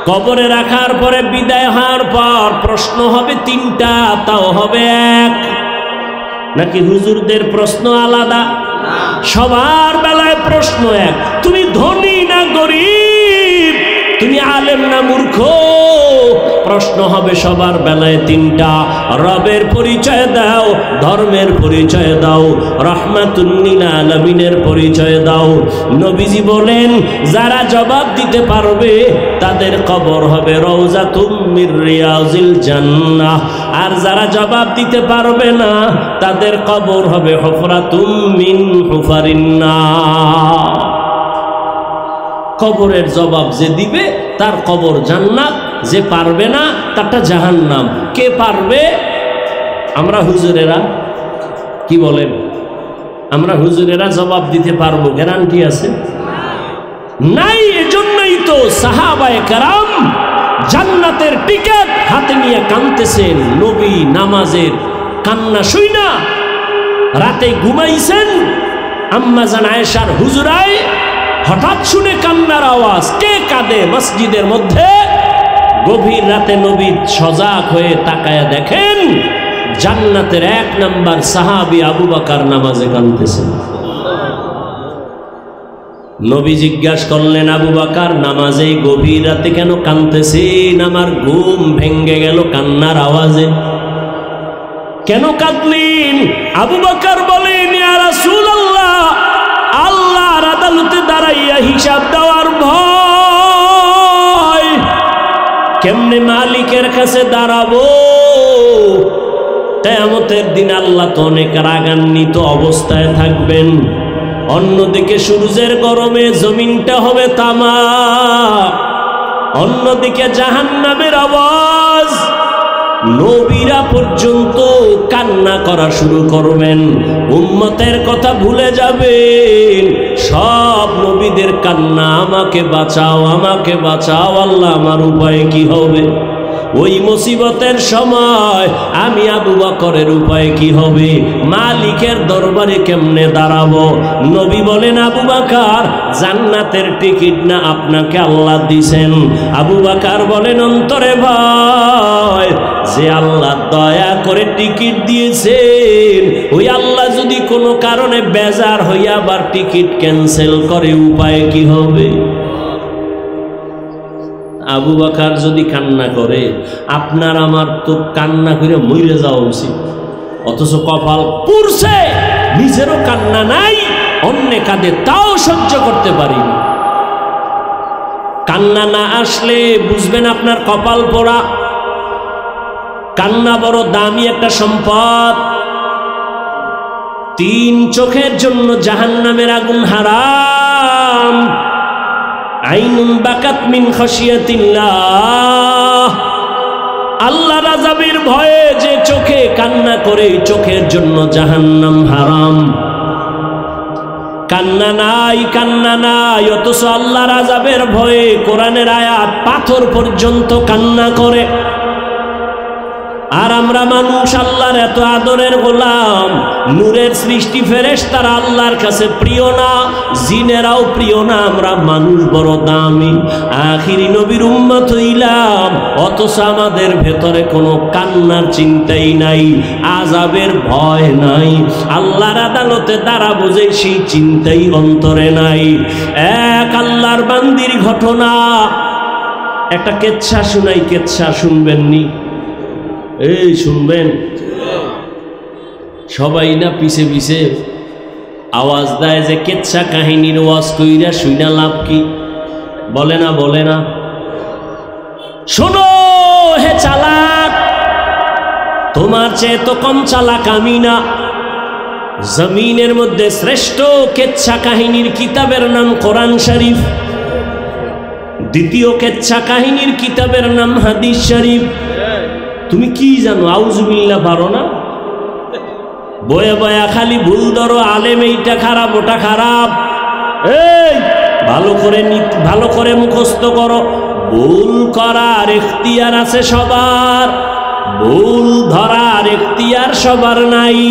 কবরে রাখার পরে বিদায় হওয়ার পর প্রশ্ন হবে তিনটা, তাও হবে এক। নাকি হুজুরদের প্রশ্ন আলাদা? সবার বেলায় প্রশ্ন এক। তুমি ধনী না গরিব, তুমি আলেম না মূর্খ, প্রশ্ন হবে সবার বেলায় তিনটা। রবের পরিচয় দাও, ধর্মের পরিচয় দাও, রাহমাতুল লিল আলামিনের পরিচয় দাও। নবীজি বলেন যারা জবাব দিতে পারবে তাদের কবর হবে রওজাতুম মির রিয়াজিল জান্নাহ, আর যারা জবাব দিতে পারবে না তাদের কবর হবে হুফরাতুম মিন হুফারিন নার। কবরের জবাব যে দিবে তার কবর জান্নাত, যে পারবে না তারটা জাহান্নাম। কে পারবে? আমরা হুজুরেরা। কি বলেন? আমরা হুজুরেরা জবাব দিতে পারবো, গ্যারান্টি আছে? নাই। এজন্যই তো সাহাবায়ে কেরাম জান্নাতের টিকিট হাতে নিয়ে কাঁদতেছেন। নবী নামাজের কান্না শুইনা রাতে ঘুমাইছেন। আম্মা জান আয়েশার হুজুরায় হঠাৎ শুনে কান্নার আওয়াজ। কে কাঁদে মসজিদের মধ্যে? গভীর রাতে নবী সজাগ হয়ে তাকায়া দেখেন জান্নাতের এক নাম্বার সাহাবী আবু বকর নামাজে কাঁদতেছেন। নবী জিজ্ঞাসা করলেন, আবু বকর নামাজে গভীর রাতে কেন কাঁদতেছেন? আমার ঘুম ভেঙ্গে গেল কান্নার আওয়াজে। কেন কাঁদলেন? আবু বকর বলেন, ইয়া রাসূলুল্লাহ, আল্লাহর আদালতে দাঁড়াইয়া হিসাব দেওয়ার ভয়। কেমনে মালিকের কাছে দাঁড়াবো? কিয়ামতের দিন আল্লাহ তো অনেক রাগান্বিত অবস্থায় থাকবেন। অন্যদিকে সূর্যের গরমে জমিনটা হবে তামা, অন্যদিকে জাহান্নামের আওয়াজ, নবীরা পর্যন্ত কান্না করা শুরু করবেন, উম্মতের কথা ভুলে যাবেন। সব নবীদের কান্না, আমাকে বাঁচাও, আমাকে বাঁচাও আল্লাহ, আমার উপায় কি হবে? ওই মুসিবতের সময় আমি আবু বকরের উপায় কি হবে? মালিকের দরবারে কেমনে দাঁড়াবো? নবী বলেন, আবু বকর, জান্নাতের টিকিট না আপনাকে আল্লাহ দিছেন। আবু বকর বলেন অন্তরে ভয়, যে আল্লাহ দয়া করে টিকিট দিয়েছেন, ওই আল্লাহ যদি কোনো কারণে বেজার হইয়া আবার টিকিট ক্যান্সেল করে, উপায় কি হবে? আবু বকর যদি কান্না করে, আপনার আমার তো কান্না করে মরে যাওয়া উচিত। অথচ কপাল পুরছে, নিজেরও কান্না নাই, অন্যে কাঁদে তাও সহ্য করতে পারি না। কান্না না আসলে বুঝবেন আপনার কপাল পোড়া। কান্না বড় দামি একটা সম্পদ। 3 চোখের জন্য জাহান্নামের আগুন হারাম। আইনুন বাকাত মিন খাশিয়াতিল্লাহ, আল্লাহর আযাবের ভয়ে যে চোখে কান্না করে, চোখের জন্য জাহান্নাম হারাম। কান্না নাই, কান্না নাই, অথচ আল্লাহর আযাবের ভয়ে কোরআনের আয়াত পাথর পর্যন্ত কান্না করে। আর আমরা মানুষ আল্লাহর এত আদরের গোলাম, নূরের সৃষ্টি ফেরেশতারা আল্লাহর কাছে প্রিয় না, জিনেরাও প্রিয় না, আমরা মানুষ বড় দামি, আখিরি নবীর উম্মত হইলাম, অথচ আমাদের ভেতরে কোনো কান্নার চিন্তাই নাই, আযাবের ভয় নাই, আল্লাহর আদালতে দাঁড়াবো যে সেই চিন্তাই অন্তরে নাই। এক আল্লাহর বান্দির ঘটনা, একটা কেচ্ছা শুনাই, কেচ্ছা শুনবেননি? এই শুনবেন? সবাই না পিছে পিছে আওয়াজ দেয় যে কেচ্ছা কাহিনীর ওয়াজ কইরা শুইনা লাভ কি? বলে না, বলে না? শোনো হে চালাক, তোমার চেয়ে তো কম চালাক আমি না। জমিনের মধ্যে শ্রেষ্ঠ কেচ্ছা কাহিনীর কিতাবের নাম কোরআন শরীফ, দ্বিতীয় কেচ্ছা কাহিনীর কিতাবের নাম হাদিস শরীফ। তুমি কি জানো? আউযুবিল্লাহ পারো না? বয়া বয়া খালি ভুল ধরো, আলেম এইটা খারাপ, ওটা খারাপ। এই ভালো করে মুখস্থ করো, ভুল করার ইখতিয়ার আছে সবার, ভুল ধরার ইখতিয়ার সবার নাই।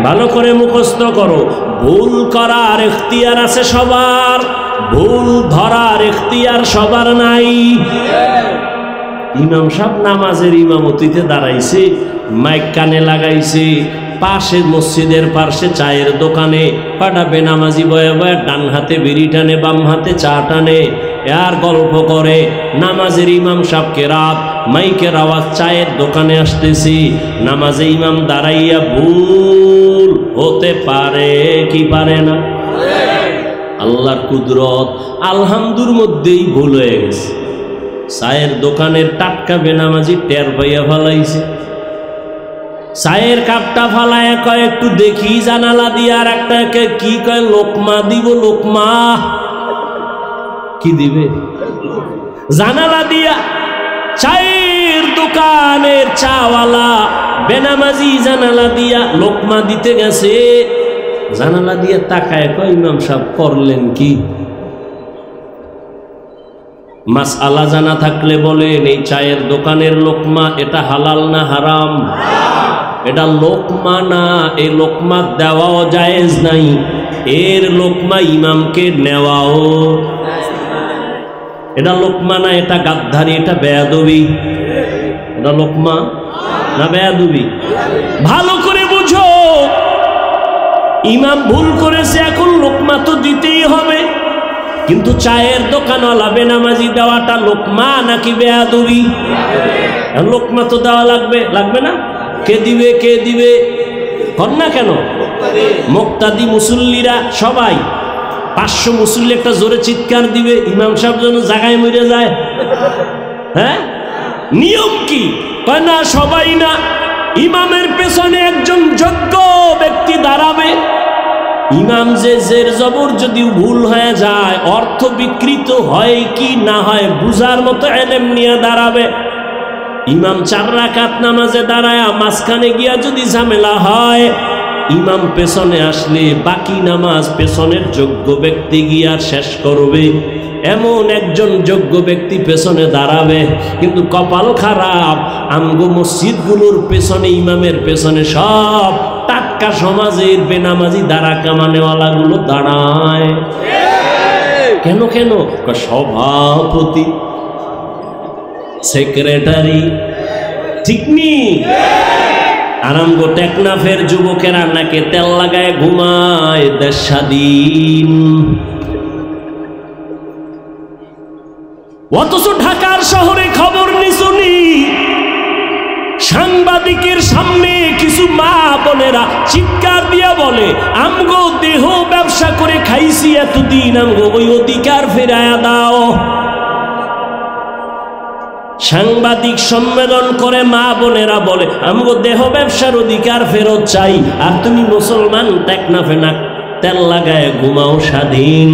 ভালো করে মুখস্থ করো, ভুল করার ইখতিয়ার আছে সবার, ভুল ধরার ইখতিয়ার সবার নাই। ইমাম সাহেব নামাজের ইমামতিতে দাঁড়াইছে, মাইক কানে লাগাইছে, পাশে মসজিদের পাশে চায়ের দোকানে পাটা বেনামাজি বয়ে বয়ে ডান হাতে বিড়ি টানে, বাম হাতে চা টানে, আর গল্প করে। নামাজের ইমাম সাহেবকে রাত, মাইকের আওয়াজ চায়ের দোকানে আসতেছি, নামাজে ইমাম দাঁড়াইয়া ভুল হতে পারে কি পারে না? আল্লাহর কুদরত, আলহামদুর মধ্যেই ভুল হয়ে গেছে। চায়ের দোকানের টাটকা বেনামাজি টের পাইয়া ফালাইছে, চায়ের কাপটা ফালায় কয় একটু দেখি জানালা দিয়ে, আর একটা কি কয় লোকমা দিব, লোকমা কি দিবে? জানালা দিয়া। চায়ের দোকানের চাওয়ালা বেনামাজি জানালা দিয়া লোকমা দিতে গেছে, জানালা দিয়া তাকায় কয় ইমাম সাহেব করলেন কি? মাসআলা জানা থাকলে বলেন, এই চায়ের দোকানের লোকমা এটা হালাল না হারাম? এটা লোকমা না, এই লোকমা দেওয়াও জায়েজ নাই, এর লোকমা ইমামকে নেওয়াও। এটা লোকমা না, এটা গাদ্দারি, এটা বেয়াদবি। এটা লোকমা না বেয়াদবি? ভালো করে বুঝো, ইমাম ভুল করেছে, এখন লোকমা তো দিতেই হবে। কিন্তু চায়ের দোকানওয়ালা বেনামাজি দেওয়াটা লোকমা নাকি বেয়াদবি? লোকমা তো দেওয়া লাগবে, লাগবে না? কে দিবে কে দিবে কন্যা কেন মুক্তাদি মুসল্লিরা সবাই 500 মুসল্লি একটা জোরে চিৎকার দিবে ইমাম সাহেব যেন জায়গায় মরে যায় হ্যাঁ নিয়ম কি কয় না সবাই না ইমামের পেছনে একজন যোগ্য ব্যক্তি দাঁড়াবে ইমাম যে জের জবর যদি ভুল হয়ে যায় অর্থ বিকৃত হয় কি না হয় বুঝার মতো ইলম নিয়ে দাঁড়াবে ইমাম 4 রাকাত নামাজে দাঁড়ায় মাঝখানে গিয়া যদি ঝামেলা হয় ইমাম পেছনে আসলে বাকি নামাজ পেছনের যোগ্য ব্যক্তি গিয়া শেষ করবে এমন একজন যোগ্য ব্যক্তি পেছনে দাঁড়াবে কিন্তু কপাল খারাপ আমগো মসজিদগুলোর পেছনে ইমামের পেছনে সব টাটকা সমাজের বেনামাজি দাঁড়া কামানেওয়ালা গুলো দাঁড়ায় কেন কেন সভাপতি সেক্রেটারি ঠিক নি আরামগো টেকনাফের যুবকেরা নাকে তেল লাগায় ঘুমায় দেশ স্বাধীন অথচ ঢাকার শহরে খবর নিশুনি সাংবাদিকের সামনে কিছু মা বোনেরা চিৎকার দিয়া বলে আমগো দেহ ব্যবসা করে খাইছি এতদিন আমগো ওই অধিকার ফেরায়া দাও সাংবাদিক সম্মেলন করে মা বোনেরা বলে আমগো দেহ ব্যবসার অধিকার ফেরত চাই আর তুমি মুসলমান টেকনাফে না তেল লাগায় ঘুমাও স্বাধীন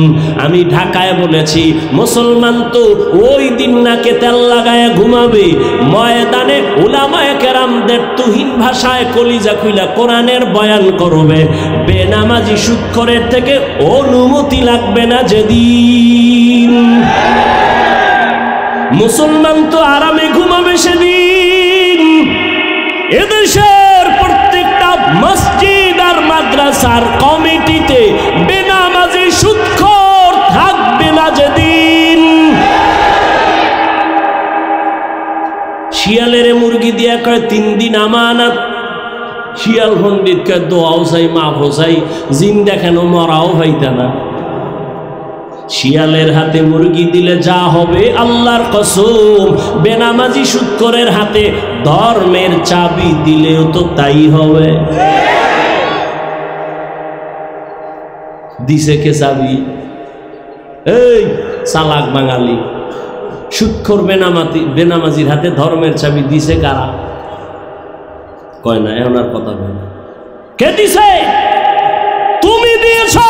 আমি ঢাকায় বলেছি মুসলমান তো ওই দিন নাকে তেল লাগায় ঘুমাবে ময়দানে উলামায়ে কেরামদের তুহিন ভাষায় কলিজা খুইলা কোরআনের বয়ান করবে বেনামাজি সুদখোরের থেকে অনুমতি লাগবে না যেদিন মুসলমান তো আরামে ঘুমাবে সেদিন এদেশের প্রত্যেকটা মসজিদ আর মাদ্রাসার কমিটিতে বেনামাজি সুদখোর থাকবে না যেদিন শিয়ালের মুরগি দিয়া কয় 3 দিন আমানত শিয়াল পণ্ডিত কয় দোয়াও চাই মাফও চাই জিন দেখানো মরাও হইতা না শিয়ালের হাতে মুরগি দিলে যা হবে আল্লাহর কসম বেনামাজি সুদখোরের হাতে ধর্মের চাবি দিলেও তো তাই হবে দিছে কে চাবি এই চালাক বাঙালি সুদখোর বেনামাজির হাতে ধর্মের চাবি দিছে কারা কয় না এখন আর কথা বলে না কে দিছে তুমি দিয়েছো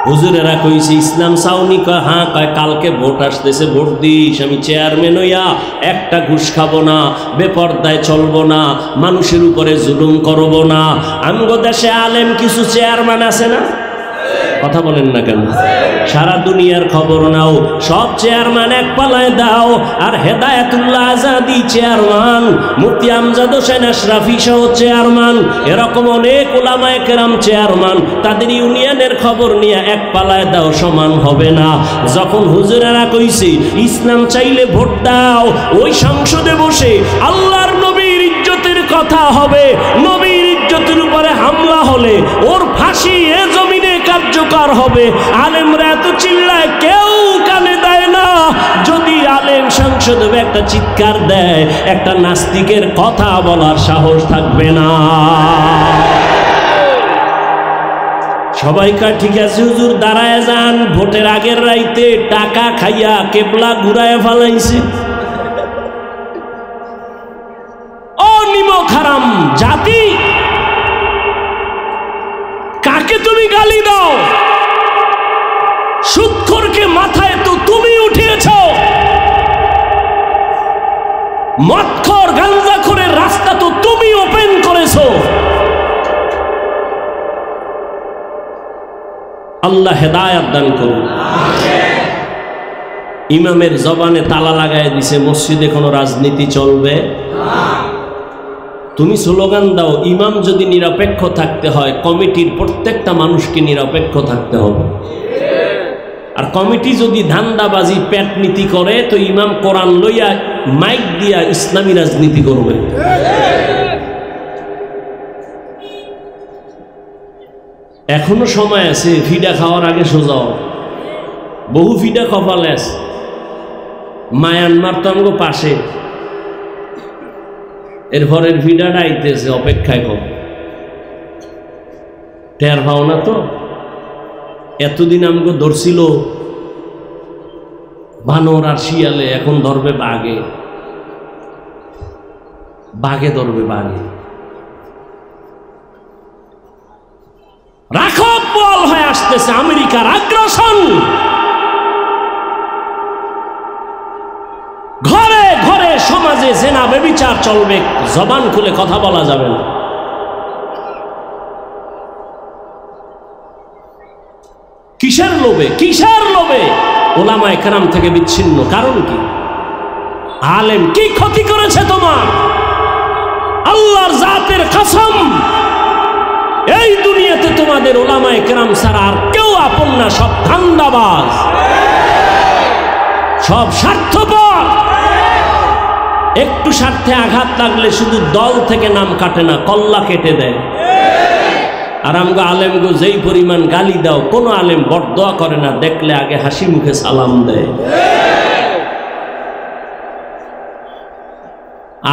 হুজুরেরা কইছে ইসলাম চাওনি কয় হ্যাঁ কয় কালকে ভোট আসতেছে ভোট দিস আমি চেয়ারম্যান হইয়া একটা ঘুষ খাবো না বেপরদায় চলবো না মানুষের উপরে জুলুম করবো না আমগো দেশে আলেম কিছু চেয়ারম্যান আছে না কথা বলেন না কেন সারা দুনিয়ার খবর নাও সব চেয়ারম্যান এক পালায় দাও আর হেদায়েতুল্লাহ আজাদি চেয়ারম্যান মুফতি আমজাদ হোসেন আশরাফি সহ চেয়ারম্যান এরকম অনেক উলামায়ে কেরাম চেয়ারম্যান তাদের ইউনিয়নের খবর নিয়ে এক পালায় দাও সমান হবে না যখন হুজুরেরা কইছে ইসলাম চাইলে ভোট দাও ওই সংসদে বসে আল্লাহর নবীর ইজ্জতের কথা হবে নবীর ইজ্জতের উপরে হামলা হলে ওর ফাঁসি এ জমিনে কার্যকর হবে আলেমরা এত চিল্লায় কেউ কানে দেয় না যদি আলেম সংসদে একটা চিৎকার দেয় একটা নাস্তিকের কথা বলার সাহস থাকবে না সবাই কয় ঠিক আছে হুজুর দাঁড়ায় যান ভোটের আগের রাইতে টাকা খাইয়া কেবলা ঘুরায় ফেলাইছে অনিমক হারাম জাতি কাকে তুমি গালি দাও সুদখোরকে মাথায় তো তুমি উঠিয়েছ মদখোর গাঞ্জাখোরের রাস্তা তো তুমি ওপেন করেছো আল্লাহ হেদায়েত দান করুন ইমামের জবানে তালা লাগায় দিছে মসজিদে কোনো রাজনীতি চলবে না তুমি স্লোগান দাও ইমাম যদি নিরপেক্ষ থাকতে হয় কমিটির প্রত্যেকটা মানুষকে নিরপেক্ষ থাকতে হবে আর কমিটি যদি ধান্দাবাজি পেট নীতি করে তো ইমাম কোরআন লইয়া মাইক দিয়া ইসলামী রাজনীতি করবে এখনো সময় আছে ফিডা খাওয়ার আগে সোজাও বহু ফিডা কপালে আছে মায়ানমার তো আমগো পাশে এরপরের ভিড়াটা আইতেছে, অপেক্ষায় কর। টের পাও না তো? এতদিন আমাকে ধরছিল বানর আর শিয়ালে, এখন ধরবে বাঘে। বাঘে ধরবে বাঘে। রাঘব বল হয়ে আসতেছে আমেরিকার আগ্রাসন। ঘরে ঘরে সমাজে জেনা ব্যভিচার চলবে, জবান খুলে কথা বলা যাবে না। কিসের লোভে? কিসের লোভে? ওলামায়ে কেরাম থেকে বিচ্ছিন্ন। কারণ কি? আলেম কি ক্ষতি করেছে তোমার? আল্লাহর জাতের কসম, এই দুনিয়াতে তোমাদের ওলামায়ে কেরাম ছাড়া আর কেউ আপন না। সব ধান্দাবাজ, সব স্বার্থপর। একটু স্বার্থে আঘাত লাগলে শুধু দল থেকে নাম কাটে না, কল্লা কেটে দেয়। আর আমগো আলেমগো যেই পরিমাণ গালি দাও, কোন আলেম বরদোয়া করে না, দেখলে আগে হাসি মুখে সালাম দেয়।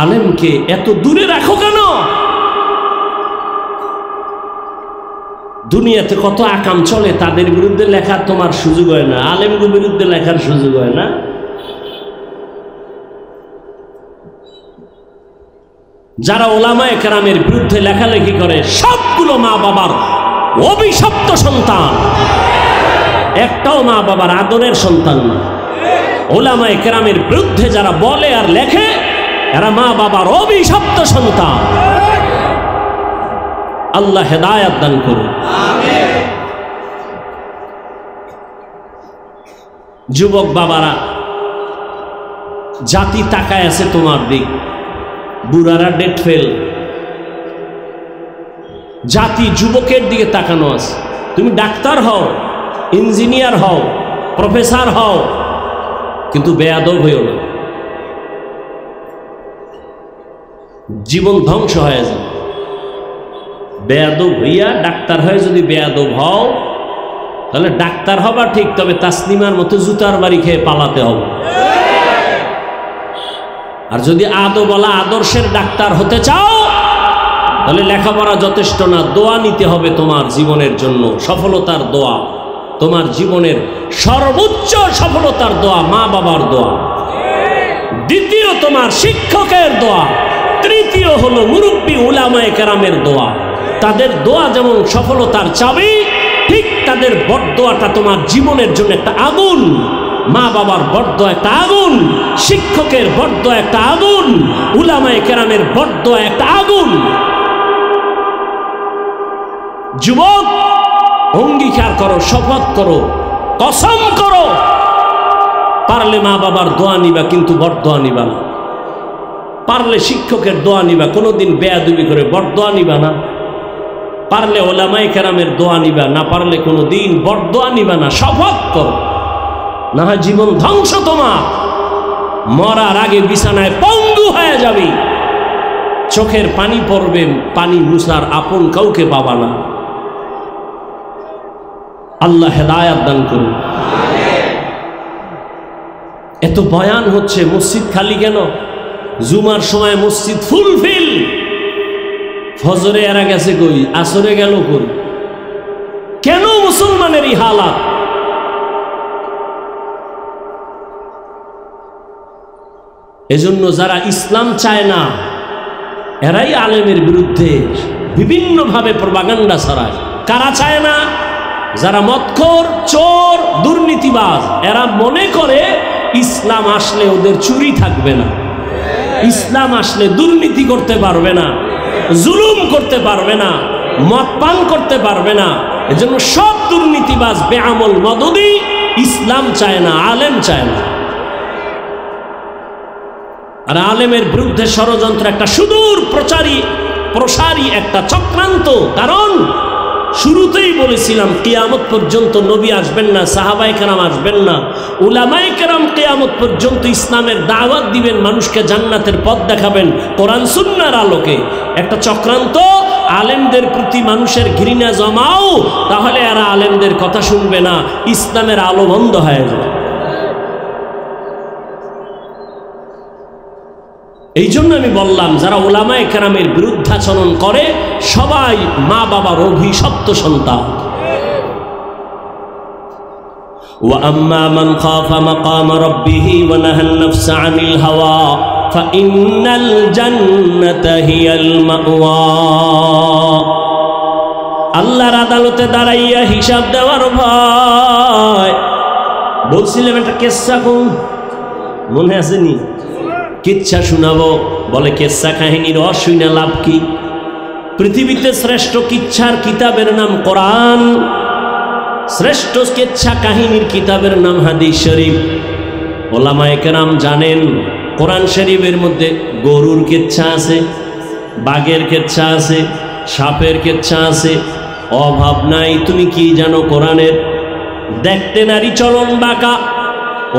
আলেমকে এত দূরে রাখো কেন? দুনিয়াতে কত আকাম চলে, তাদের বিরুদ্ধে লেখার তোমার সুযোগ হয় না, আলেমগো বিরুদ্ধে লেখার সুযোগ হয় না। যারা ওলামায়ে কেরামের বিরুদ্ধে লেখালেখি করে সবগুলো মা বাবার অভিশপ্ত সন্তান, একটাও মা বাবার আদরের সন্তান না। ওলামায়ে কেরামের বিরুদ্ধে যারা বলে আর লেখে, এরা মা বাবার অভিশপ্ত সন্তান। আল্লাহ হেদায়েত দান করুন। যুবক বাবারা, জাতি তাকায় আছে তোমার দিক, বুড়ারা ডেট ফেল। জাতি যুবকের দিকে তাকানো আছে। তুমি ডাক্তার হও, ইঞ্জিনিয়ার হও, প্রফেসর হও, কিন্তু বেয়াদব হইও না, জীবন ধ্বংস হয়ে যাবে। বেয়াদব হইয়া ডাক্তার হয়ে যদি বেয়াদব হও, তাহলে ডাক্তার হবা ঠিক, তবে তাসলিমার মতো জুতার বাড়ি খেয়ে পালাতে হবে। আর যদি আদবওয়ালা আদর্শের ডাক্তার হতে চাও, তাহলে লেখাপড়া যথেষ্ট না, দোয়া নিতে হবে তোমার জীবনের জন্য। সফলতার দোয়া, তোমার জীবনের সর্বোচ্চ সফলতার দোয়া মা বাবার দোয়া, দ্বিতীয় তোমার শিক্ষকের দোয়া, তৃতীয় হলো মুরব্বী উলামায়ে কেরামের দোয়া। তাদের দোয়া যেমন সফলতার চাবি, ঠিক তাদের বরদোয়াটা তোমার জীবনের জন্য একটা আগুন। মা বাবার বরদোয়া একটা আগুন, শিক্ষকের বরদোয়া একটা আগুন, উলামায়ে কেরামের বরদোয়া একটা আগুন। যুবক, অঙ্গীকার করো, শপথ করো, কসম করো, পারলে মা বাবার দোয়া নিবা, কিন্তু বরদোয়া নিবা না। পারলে শিক্ষকের দোয়া নিবা, কোনোদিন বেয়াদবি করে বরদোয়া নিবা না। পারলে ওলামায়ে কেরামের দোয়া নিবা, না পারলে কোনোদিন বরদোয়া নিবা না। শপথ করো, না হয় জীবন ধ্বংস তোমার। মরার আগে বিছানায় পঙ্গু হয়ে যাবি, চোখের পানি পড়বে, পানি মুছার আপন কাউকে পাবা না। আল্লাহ হেদায়েত দান করুন। এত বয়ান হচ্ছে, মসজিদ খালি কেন? জুমার সময় মসজিদ ফুলফিল। ফজরে এরা গেছে কই, আসরে গেল কই? কেন মুসলমানের এই হালাত? এজন্য যারা ইসলাম চায় না, এরাই আলেমের বিরুদ্ধে বিভিন্নভাবে প্রপাগান্ডা ছড়ায়। কারা চায় না? যারা মদখোর, চোর, দুর্নীতিবাজ। এরা মনে করে ইসলাম আসলে ওদের চুরি থাকবে না, ইসলাম আসলে দুর্নীতি করতে পারবে না, জুলুম করতে পারবে না, মদ পান করতে পারবে না। এজন্য সব দুর্নীতিবাজ, বেআমল, মদদি ইসলাম চায় না, আলেম চায় না। আর আলেমের বিরুদ্ধে ষড়যন্ত্র একটা সুদূর প্রসারী একটা চক্রান্ত। কারণ শুরুতেই বলেছিলাম, কিয়ামত পর্যন্ত নবী আসবেন না, সাহাবায়ে কেরাম আসবেন না, উলামায়ে কেরাম কিয়ামত পর্যন্ত ইসলামের দাওয়াত দিবেন, মানুষকে জান্নাতের পথ দেখাবেন কোরআন সুন্নাহর আলোকে। একটা চক্রান্ত, আলেমদের প্রতি মানুষের ঘৃণা জমাও, তাহলে এরা আলেমদের কথা শুনবে না, ইসলামের আলো বন্ধ হয়ে যাবে। এই জন্য আমি বললাম, যারা উলামায়ে কেরামের বিরুদ্ধাচরণ করে সবাই মা বাবার অভিশপ্ত সন্তান। وأما من خاف مقام ربه ونهى النفس عن الهوى فإن الجنة هي المأوى। আল্লাহর আদালতে দাঁড়াইয়া হিসাব দেওয়ার ভয়। বলছিলাম একটা কিচ্ছা কোন মনে আসেনি? কিচ্ছা শোনাবো, বলে কিচ্ছা কাহিনীর অশুনা লাভ কি? পৃথিবীতে শ্রেষ্ঠ কিচ্ছার কিতাবের নাম কোরআন, শ্রেষ্ঠ কিচ্ছা কাহিনীর কিতাবের নাম হাদিস শরীফ। ওলামায়ে কেরাম জানেন কোরআন শরীফের মধ্যে গরুর কিচ্ছা আছে, বাঘের কিচ্ছা আছে, সাপের কিচ্ছা আছে। অভাব নাই। তুমি কি জানো কোরআনের? দেখতে নারী চলন বাঁকা।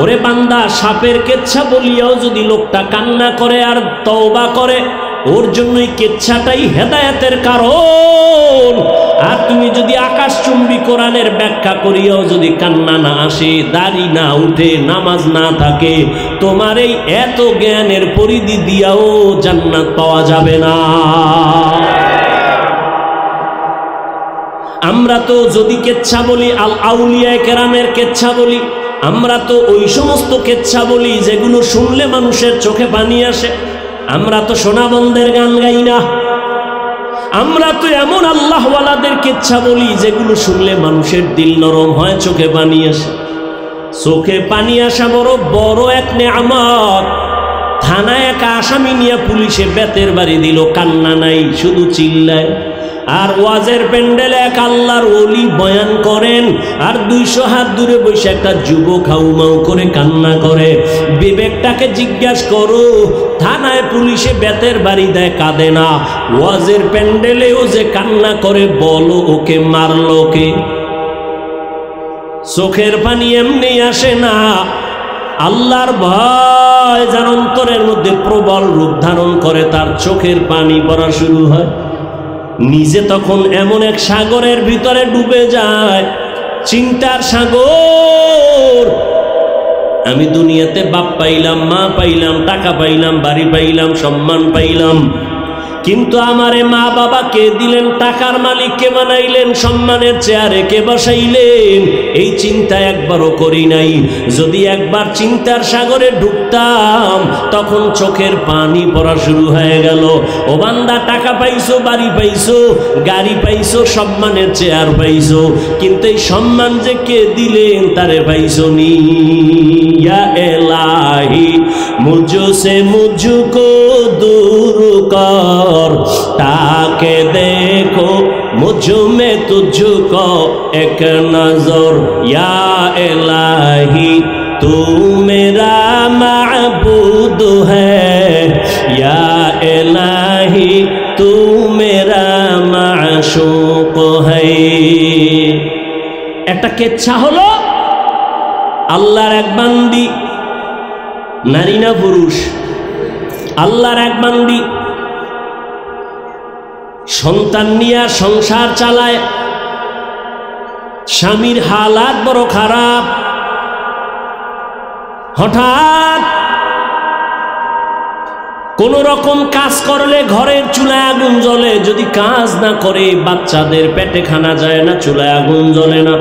ওরে বান্দা, সাপের কেচ্ছা বলিয়াও যদি লোকটা কান্না করে আর তওবা করে, ওর জন্যই কেচ্ছাটাই হেদায়েতের কারণ। আর তুমি যদি আকাশচুম্বী কোরআনের ব্যাখ্যা করিয়াও যদি কান্না না আসে, দাড়ি না উঠে, নামাজ না থাকে, তোমার এই এত জ্ঞানের পরিধি দিয়াও জান্নাত পাওয়া যাবে না। আমরা তো যদি কেচ্ছা বলি আল আউলিয়ায়ে কেরামের কেচ্ছা বলি, আমরা তো ওই সমস্ত কেচ্ছা বলি যেগুলো শুনলে মানুষের চোখে পানি আসে। আমরা তো সোনাবন্ধের গান গাই না। আমরা তো এমন আল্লাহওয়ালাদের কেচ্ছা বলি যেগুলো শুনলে মানুষের দিল নরম হয়, চোখে পানি আসে। চোখে পানি আসা বড় বড় এক নেয়ামত। থানায় এক আসামি নিয়ে পুলিশে বেতের বাড়ি দিল, কান্না নাই, শুধু চিল্লায়। আর ওয়াজের প্যান্ডেলে এক আল্লাহর ওলি বয়ান করেন, আর 200 হাত দূরে বসে একটা যুবক হাউমাউ করে কান্না করে। বিবেকটাকে জিজ্ঞাসা করো, থানায় পুলিশে বেতের বাড়ি দেয়, কাঁদে না, ওয়াজের প্যান্ডেলেও যে কান্না করে, বলো ওকে মারলো কে? চোখের পানি এমনি আসে না। আল্লাহর ভয় যার অন্তরের মধ্যে প্রবল রূপ ধারণ করে, তার চোখের পানি পড়া শুরু হয়। নিজে তখন এমন এক সাগরের ভিতরে ডুবে যায়, চিন্তার সাগর। আমি দুনিয়াতে বাপ পাইলাম, মা পাইলাম, টাকা পাইলাম, বাড়ি পাইলাম, সম্মান পাইলাম, কিন্তু আমারে মা বাবা কে দিলেন? টাকার মালিক কে বানাইলেন? সম্মানের চেয়ারে কে বসাইলেন? এই চিন্তা একবারও করি নাই। যদি একবার চিন্তার সাগরে ঢুকতাম, তখন চোখের পানি পড়া শুরু হয়ে গেল। ও বান্দা, টাকা পাইছো, বাড়ি পাইছো, গাড়ি পাইছো, সম্মানের চেয়ার পাইছো, কিন্তু এই সম্মান যে কে দিলেন তারে পাইছো নি। ইয়া এলাহি মুঝসে মুঝকো দূর কর, তাকে দেখো मुझ में तुझको एक नजर, या इलाही तू मेरा माबूद है, या इलाही तू मेरा माशूक है। একটা কেচ্ছা হলো, আল্লাহর এক বান্দি, নারী না পুরুষ, আল্লাহর এক বান্দি সন্তান নিয়ে সংসার চালায়। স্বামীর হালাত বড় খারাপ। হঠাৎ কোন রকম কাজ করলে ঘরের চুলায় আগুন জ্বলে, যদি কাজ না করে বাচ্চাদের পেটে খানা যায় না, চুলায় আগুন জ্বলে না।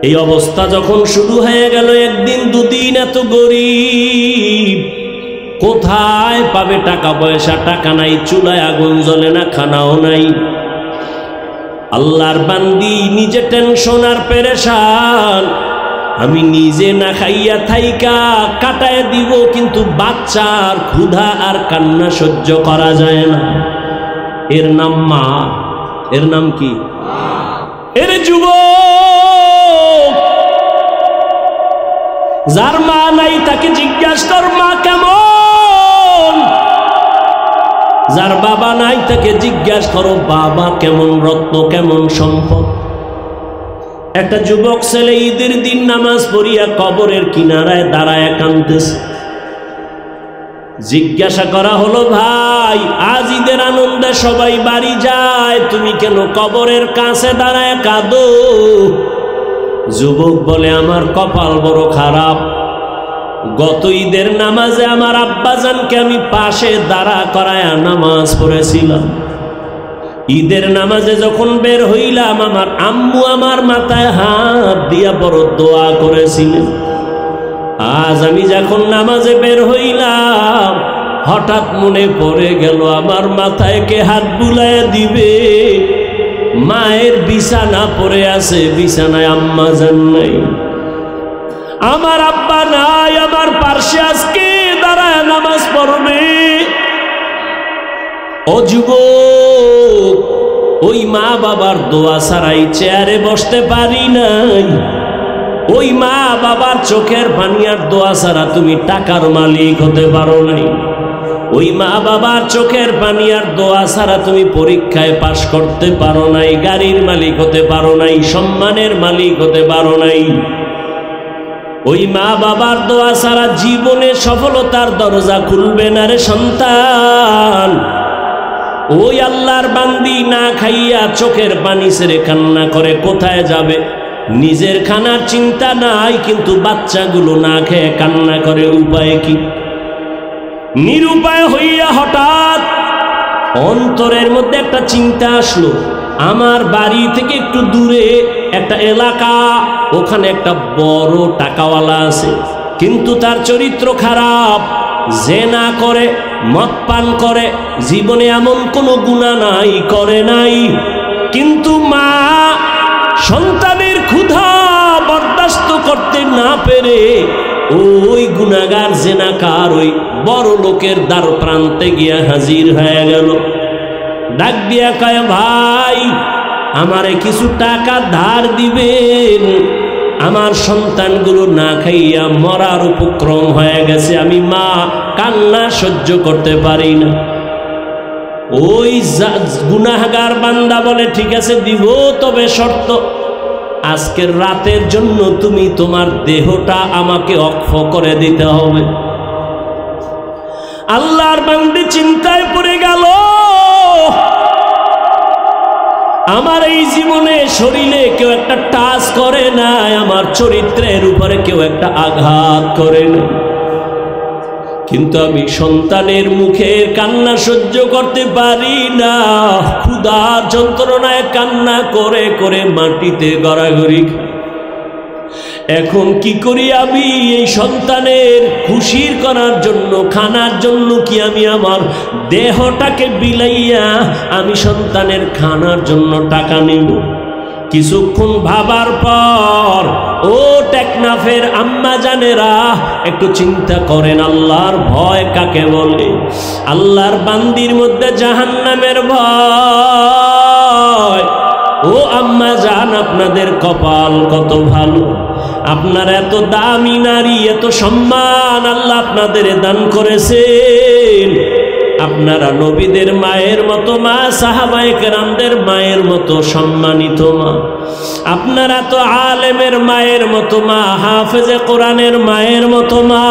এই অবস্থা যখন শুরু হয়ে গেল, একদিন দুদিন, এত গরিব, কোথায় পাবে টাকা পয়সা? টাকা নাই, চুলায় আগুন জ্বলে না, খানাও নাই। আল্লাহর বান্দি নিজে টেনশন আর পেরেশান। আমি নিজে না খাইয়া থাইকা কাটায় দিব, কিন্তু বাচ্চার ক্ষুধা আর কান্না সহ্য করা যায় না। এর নাম মা। এর নাম কি? এর যুবক, যার মা নাই তাকে জিজ্ঞাসা কর মা কেমন। যার বাবা নাই তাকে জিজ্ঞাসা করো বাবা কেমন, রত্ন কেমন, সম্পদ। একটা যুবক ছেলে ঈদের দিন নামাজ পড়িয়া কবরের কিনারায় দাঁড়ায় কাঁদতেছে। জিজ্ঞাসা করা হলো, ভাই আজ ঈদের আনন্দে সবাই বাড়ি যায়, তুমি কেন কবরের কাছে দাঁড়ায় কাঁদো? যুবক বলে, আমার কপাল বড় খারাপ। গত ঈদের নামাজে আমার আব্বাজানকে আমি পাশে দাঁড়া করায় নামাজ পড়েছিলাম। ঈদের নামাজে যখন বের হইলাম আমার আম্মু আমার মাথায় হাত দিয়া বড় দোয়া করেছিলেন। আজ আমি যখন নামাজে বের হইলাম হঠাৎ মনে পড়ে গেল আমার মাথায় কে হাত বুলাইয়া দিবে। মায়ের বিছানা পড়ে আছে, বিছানায় আম্মাজান নাই, আমার আব্বা নাই, আমার পাশে আজকে দাঁড়ায় নামাজ পড়বে। ও যুবক, ওই মা বাবার দোয়া ছাড়াই চেয়ারে বসতে পারি নাই। ওই মা বাবার চোখের পানি আর দোয়া ছাড়া তুমি টাকার মালিক হতে পারো নাই। ওই মা বাবার চোখের পানি আর দোয়া ছাড়া তুমি পরীক্ষায় পাশ করতে পারো নাই, গাড়ির মালিক হতে পারো নাই, সম্মানের মালিক হতে পারো নাই। ওই মা বাবার দোয়া ছাড়া জীবনে সফলতার দরজা খুলবে না রে সন্তান। ওই আল্লাহর বান্দি না খাইয়া চোখের পানি ছেড়ে কান্না করে কোথায় যাবে? নিজের খানার চিন্তা নাই, কিন্তু বাচ্চাগুলো না খেয়ে কান্না করে, উপায় কি? নিরুপায় হইয়া হঠাৎ অন্তরের মধ্যে একটা চিন্তা আসলো। আমার বাড়ি থেকে একটু দূরে একটা এলাকা, ওখানে একটা বড় টাকাওয়ালা আছে, কিন্তু তার চরিত্র খারাপ, জেনা করে, মদ পান করে, জীবনে এমন কোনো গুনাহ নাই, করে নাই। কিন্তু মা সন্তানের ক্ষুধা বরদাস্ত করতে না পেরে ওই গুনাহগার জেনাকার ওই বড় লোকের দ্বার প্রান্তে গিয়া হাজির হয়ে গেল। ডাক দিয়া কয়, ভাই আমারে কিছু টাকা ধার দিবেন, আমার সন্তানগুলো না খাইয়া মরার উপক্রম হয়ে গেছে, আমি মা কান্না সহ্য করতে পারি না। ওই গুনাহগার বান্দা বলে, ঠিক আছে দিব, তবে শর্ত আজকের রাতের জন্য তুমি তোমার দেহটা আমাকে অক্ষ করে দিতে হবে। আল্লাহর বান্দি চিন্তায় পড়ে গেল, আমার এই জীবনে শরীরে কেউ একটা টাচ করে নাই, আমার চরিত্রের উপরে কেউ একটা আঘাত করে নাই, কিন্তু আমি সন্তানের মুখের কান্না সহ্য করতে পারি না। ক্ষুধার যন্ত্রণায় কান্না করে করে মাটিতে গড়াগড়ি। এখন কি করি আমি? এই সন্তানের খুশির করার জন্য, খানার জন্য কি আমি আমার দেহটাকে বিলাইয়া আমি সন্তানের খানার জন্য টাকা নিব? কিছুক্ষণ ভাবার পর ও টেকনাফের আম্মা জানেরা একটু চিন্তা করেন, আল্লাহর ভয় কাকে বলে? আল্লাহর বান্দির মধ্যে জাহান্নামের ভয়। ও আম্মা জান, আপনাদের কপাল কত ভালো, আপনার এত দামি নারী, এত সম্মান আল্লাহ আপনাদের দান করেছেন। আপনারা নবীদের মায়ের মতো মা, সাহাবায়ে কেরামদের মায়ের মতো সম্মানিত মা, আপনারা তো আলেমের মায়ের মতো মা, হাফেজে কোরআনের মায়ের মতো মা।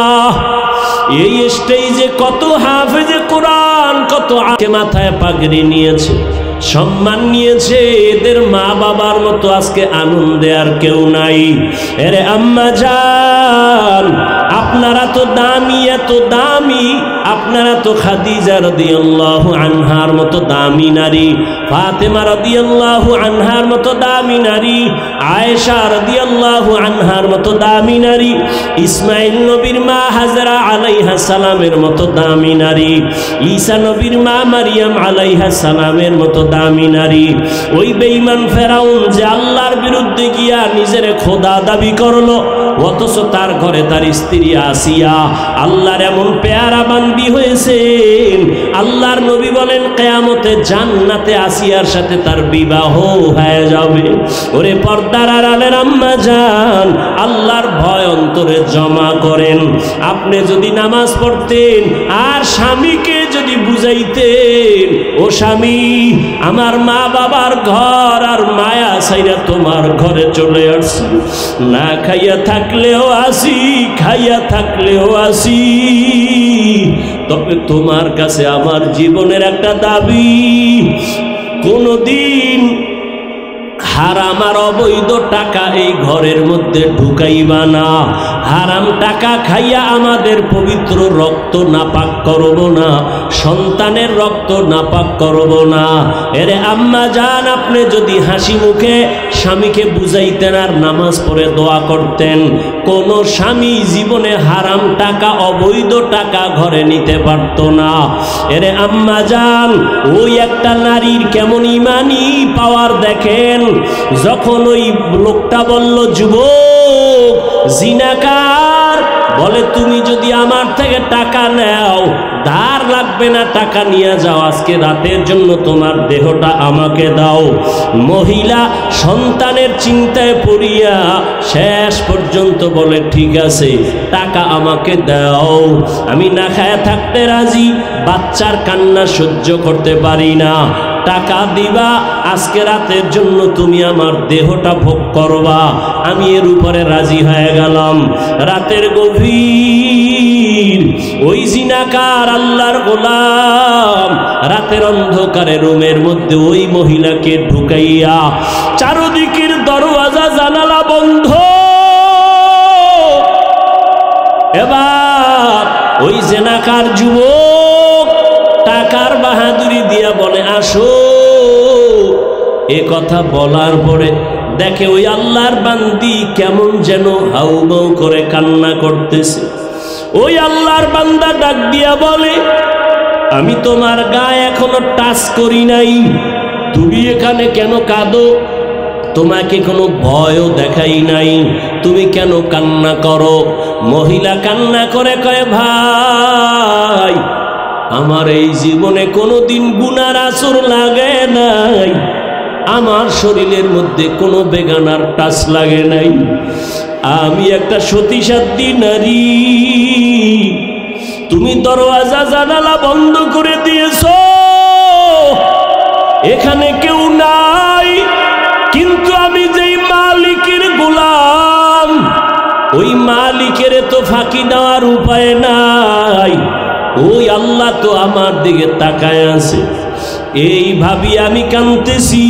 এই স্টেজে কত হাফেজে কোরআন, কত আকে মাথায় পাগড়ি নিয়েছে, সম্মান নিয়েছে, এদের মা বাবার মতো আজকে আনন্দে আর কেউ নাই। এরে আম্মা জান, আপনারা তো দামি, এত দামি, আপনারা তো খাদিজা রাদিয়াল্লাহু আনহার মতো দামি নারী, ফাতেমা রাদিয়াল্লাহু আনহার মতো দামি নারী, আয়েশা রাদিয়াল্লাহু আনহার মতো দামি নারী, ইসমাইল নবীর মা হাজরা আলাইহা সালামের মতো দামি নারী, ঈসা নবীর মা মারিয়াম আলাইহা সালামের মতো দামি নারী। ওই বেঈমান ফেরাউন যে আল্লাহর বিরুদ্ধে গিয়া নিজের খোদা দাবি করলো, অথচ তার ঘরে তার স্ত্রী আসিয়া আল্লাহর এমন পেয়ারা বান্দি হয়েছেন। আল্লাহর নবী বলেন কিয়ামতে জান্নাতে আসিয়ার সাথে তার বিবাহ হয়ে যাবে। ওরে পর্দার আড়ালের আম্মা জান, আল্লাহর ভয় অন্তরে জমা করেন। আপনি যদি নামাজ পড়তেন আর স্বামীকে যদি বুঝাইতেন, ও স্বামী, আমার মা বাবার ঘর আর মায়া সাইরা তোমার ঘরে চলে আসছি, না খাইয়া থাকলেও আসি, খাইয়া থাকলেও আসি, তবে তোমার কাছে আমার জীবনের একটা দাবি, কোনদিন হারাম আর অবৈধ টাকা এই ঘরের মধ্যে ঢুকাইবা না। হারাম টাকা খাইয়া আমাদের পবিত্র রক্ত নাপাক করব না, সন্তানের রক্ত নাপাক করব না। এরে আম্মা জান, আপনি যদি হাসি মুখে স্বামীকে বুঝাইতেন আর নামাজ পড়ে দোয়া করতেন, কোন স্বামী জীবনে হারাম টাকা অবৈধ টাকা ঘরে নিতে পারত না। এরে আম্মা জান, ওই একটা নারীর কেমন ইমানি পাওয়ার দেখেন, যখন ওই লোকটা বলল যুবক জিনাকার, বলে তুমি যদি আমার থেকে টাকা নাও, ধার লাগবে না, টাকা নিয়ে যাও, আজকে রাতের জন্য তোমার দেহটা আমাকে দাও। মহিলা সন্তানের চিন্তায় পড়িয়া শেষ পর্যন্ত বলে ঠিক আছে, টাকা আমাকে দাও, আমি না খায়া থাকতে রাজি, বাচ্চার কান্না সহ্য করতে পারি না, টাকা দিবা, আজকে রাতের জন্য তুমি আমার দেহটা ভোগ করবা। আমি এর উপরে রাজি হয়ে গেলাম। রাতের গভীর ওই জিনাকার আল্লাহর গোলাম রাতের অন্ধকারে রুমের মধ্যে ওই মহিলাকে ঢুকাইয়া চারদিকের দরওয়াজা জানালা বন্ধ। এবার ওই জিনাকার যুবক টাকার বাহাদুরি দিয়া বলে আসো। এ কথা বলার পরে দেখে ওই আল্লাহর বান্দি কেমন যেন হাউমাউ করে কান্না করতেছে। ওই আল্লাহর বান্দা ডাক দিয়া বলে, আমি তোমার গায়ে এখনো টাচ করি নাই, তুমি এখানে কেন কাঁদো? তোমাকে কোনো ভয়ও দেখাই নাই, তুমি কেন কান্না করো? মহিলা কান্না করে কয়, ভাই আমার এই জীবনে কোনোদিন গুনার আসর লাগে নাই, আমার শরীরের মধ্যে কোনো বেগানার টাচ লাগে নাই, আমি একটা সতীসাধ্যী নারী, তুমি দরওয়াজা জানালা বন্ধ করে দিয়েছ, এখানে কেউ নাই, কিন্তু আমি যেই মালিকের গোলাম, ওই মালিকের তো ফাঁকি দেওয়ার উপায় নাই, ওই আল্লাহ তো আমার দিকে তাকায় আছে। এই ভাবি আমি কাঁদতেছি,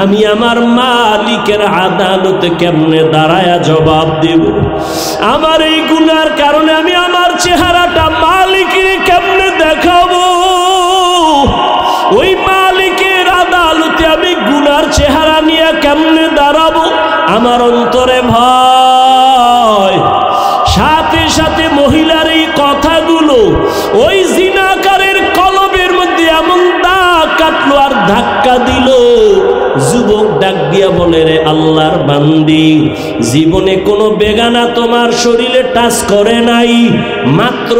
আমি আমার মালিকের আদালতে কেমনে দাঁড়ায়া জবাব দেব? আমার এই গুনার কারণে আমি আমার চেহারাটা মালিকের কেমনে দেখাবো? ওই মালিকের আদালতে আমি গুনার চেহারা নিয়ে কেমনে দাঁড়াবো? আমার অন্তরে ভয়। সাথে সাথে মহিলার এই কথাগুলো ওই জিনাকারের কলবের মধ্যে এমন দাগ কাটলো আর ধাক্কা দিল। যুবক ডাক দিয়া বলে, রে আল্লাহর বান্দি, জীবনে কোনো বেগানা তোমার শরীরে টাচ করে নাই, মাত্র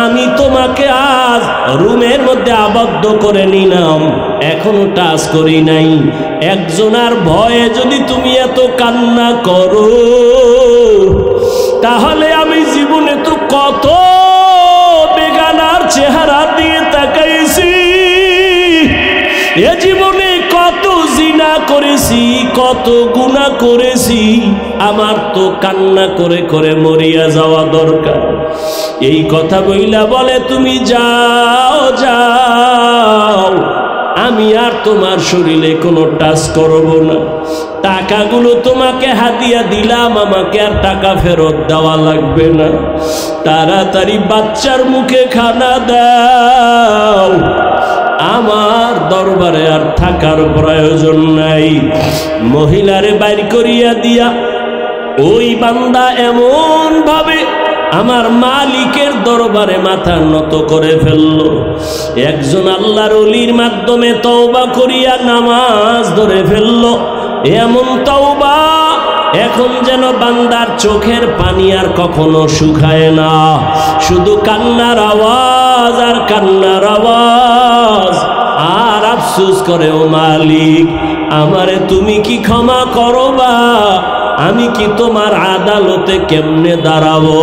আমি তোমাকে আজ রুমের মধ্যে আবদ্ধ করে নিলাম, এখনো টাচ করি নাই। একজনার ভয়ে যদি তুমি এত কান্না করো, তাহলে আমি জীবনে তো কত বেগানার চেহারা দিয়ে তাকাইছি, এ জীবনে কত জিনা করেছি, কত গুনাহ করেছি, আমার তো কান্না করে করে মরিয়া যাওয়া দরকার। এই কথা বইলা বলে, তুমি যাও যাও, আমি আর তোমার শরীরে কোনো টাচ করব না, টাকাগুলো তোমাকে হাদিয়া দিলাম, আমাকে আর টাকা ফেরত দেওয়া লাগবে না, তাড়াতাড়ি বাচ্চার মুখে খানা দাও, আমার দরবারে আর থাকার প্রয়োজন নাই। মহিলারে বাইর করিয়া দিয়া ওই বান্দা এমন ভাবে আমার মালিকের দরবারে মাথা নত করে ফেলল। একজন আল্লাহর ওলির মাধ্যমে তওবা করিয়া নামাজ ধরে ফেলল। এমন তওবা এখন যেন বান্দার চোখের পানি আর কখনো শুকায় না, শুধু কান্নার আওয়াজ আর কান্নার আওয়াজ। আর আফসোস করে, ও মালিক, আমারে তুমি কি ক্ষমা করবা? আমি কি তোমার আদালতে কেমনে দাঁড়াবো?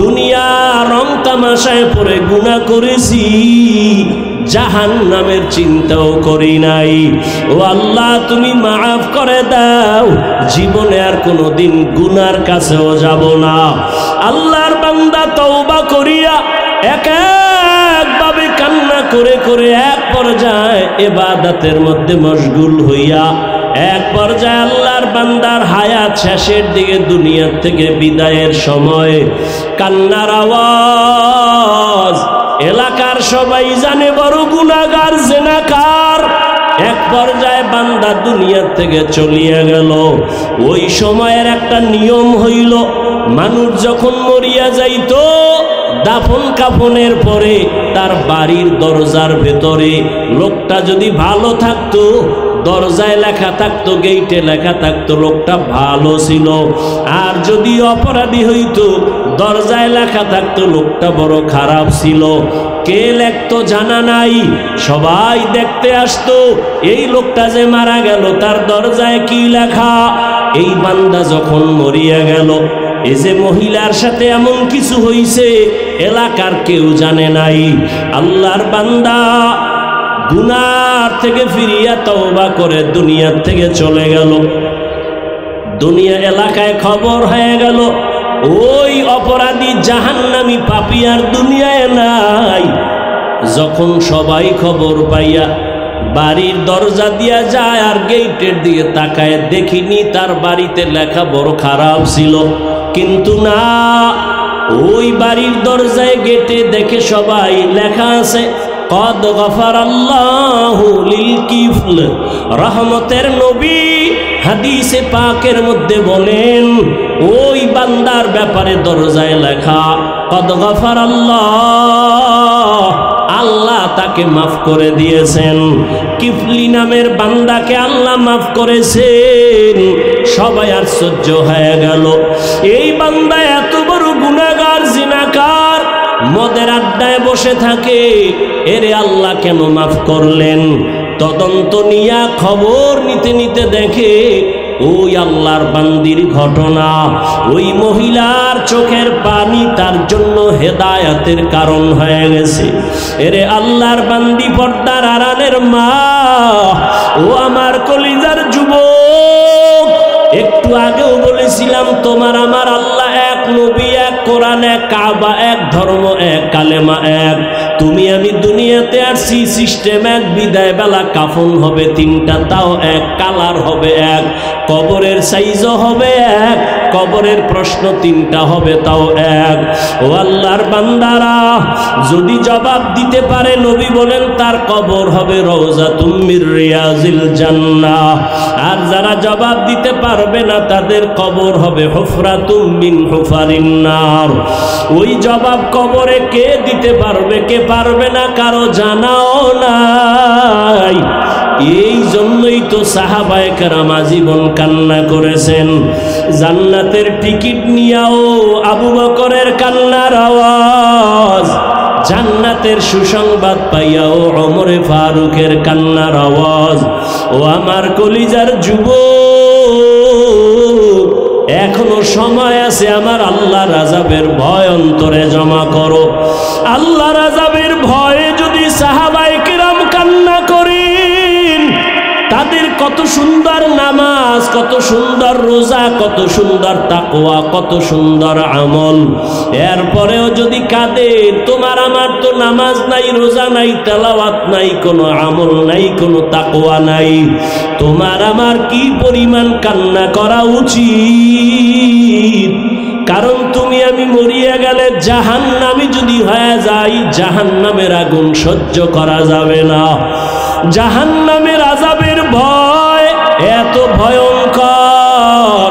দুনিয়া রং তামাশায় পরে গুনাহ করেছি, জাহান্নামের চিন্তাও করি নাই। ও আল্লাহ, তুমি মাফ করে দাও, জীবনে আর কোনোদিন গুনার কাছেও যাব না। আল্লাহর বান্দা তওবা করিয়া এক একভাবে কান্না করে করে এক পর্যায়ে ইবাদতের মধ্যে মশগুল হইয়া এক পর্যায়ে আল্লাহর বান্দার হায়াত শেষের দিকে দুনিয়ার থেকে বিদায়ের সময় কান্নার আওয়াজ, এলাকার সবাই জানে বড় গুনাহগার জিনাকার। এক পর্যায়ে বান্দা দুনিয়ার থেকে চলিয়া গেল। ওই সময়ের একটা নিয়ম হইল, মানুষ যখন মরিয়া যাইত দাফন কাফনের পরে তার বাড়ির দরজার ভেতরে লোকটা যদি ভালো থাকতো, দরজায় লেখা থাকতো, গেইটে লেখা থাকতো লোকটা ভালো ছিল। আর যদি অপরাধী হইতো দরজায় লেখা থাকতো লোকটা বড় খারাপ ছিল। কে লেখতো জানা নাই, সবাই দেখতে আসতো এই লোকটা যে মারা গেল তার দরজায় কি লেখা। এই বান্দা যখন মরিয়া গেল, এই যে মহিলার সাথে এমন কিছু হইছে এলাকার কেউ জানে নাই। আল্লাহর বান্দা গুনার থেকে ফিরিয়া তওবা করে দুনিয়ার থেকে চলে গেল। দুনিয়া এলাকায় খবর হয়ে গেল ওই অপরাধী জাহান্নামী পাপী আর দুনিয়ায় নাই। যখন সবাই খবর পাইয়া বাড়ির দরজা দিয়া যায় আর গেটের দিকে তাকায়, দেখিনি তার বাড়িতে লেখা বড় খারাপ ছিল, কিন্তু না, ওই বাড়ির দরজায় গেটে দেখে সবাই লেখা আছে কদ গফারাল্লাহু লিল কিফল। রহমতের নবী হাদিসে পাকের মধ্যে বলেন ওই বান্দার ব্যাপারে দরজায় লেখা কদ গফারাল্লাহ, আল্লাহ তাকে মাফ করে দিয়েছেন। কিফলি নামের বান্দাকে আল্লাহ মাফ করেছেন। সবাই আশ্চর্য হয়ে গেল, এই বান্দা এত বড় গুনাহগার জিনাকার, মদের আড্ডায় বসে থাকে, এরে আল্লাহ কেন মাফ করলেন? তদন্ত নিয়া খবর নিতে নিতে দেখে ওই আল্লাহর বান্দির ঘটনা, ওই মহিলার চোখের পানি তার জন্য হেদায়েতের কারণ হয়ে গেছে। এরে আল্লাহর বান্দি, পর্দার আড়ালের মা, ও আমার কলিজার যুবক, একটু আগেও বলেছিলাম তোমার আমার আল্লাহ এক, নবী এক, কোরআন এক, কাবা এক, ধর্ম এক, কালেমা এক। তুমি আমি দুনিয়াতে আসছি সিস্টেম এক, বিদায় বেলা কাফন হবে তিনটা, তাও এক, কালার হবে এক, কবরের সাইজও হবে এক, কবরের প্রশ্ন তিনটা হবে তাও এক। ও আল্লাহর বান্দারা, যদি জবাব দিতে পারে নবী বলেন তার কবর হবে রওজাতুম মির রিয়াজিল জান্নাহ। আর যারা জবাব দিতে পারবে না তাদের কবর হবে হুফরাতুম মিন হুফারিন নার। ওই জবাব কবরে কে দিতে পারবে, কে পারবে না, কারো জানাও নাই। এই জন্যই তো সাহাবায়ে কেরাম আজীবন কান্না করেছেন। জান্নাতের টিকিট নিয়াও আবু বকরের কান্নার আওয়াজ, জান্নাতের সুসংবাদ পাইয়াও ওমরে ফারুকের কান্নার আওয়াজ। ও আমার কলিজার যুবক, এখনো সময় আছে, আমার আল্লাহর আযাবের ভয় অন্তরে জমা করো। আল্লাহর আযাবের ভয়ে যদি সাহাবায়ে কেরাম কান্না করেন, তাদের কত সুন্দর নামাজ, কত সুন্দর রোজা, কত সুন্দর তাকওয়া, কত সুন্দর আমল, এরপরেও যদি কাঁদেন, তোমার আমার তো নামাজ নাই, রোজা নাই, তেলাওয়াত নাই, কোনো আমল নাই, কোনো তাকওয়া নাই, তোমার আমার কি পরিমাণ কান্না করা উচিত? কারণ তুমি আমি মরিয়া গেলে জাহান্নামী যদি হয়ে যাই, জাহান্নামের আগুন সহ্য করা যাবে না। জাহান্নামের আযাবের ভয় এত ভয়ঙ্কর,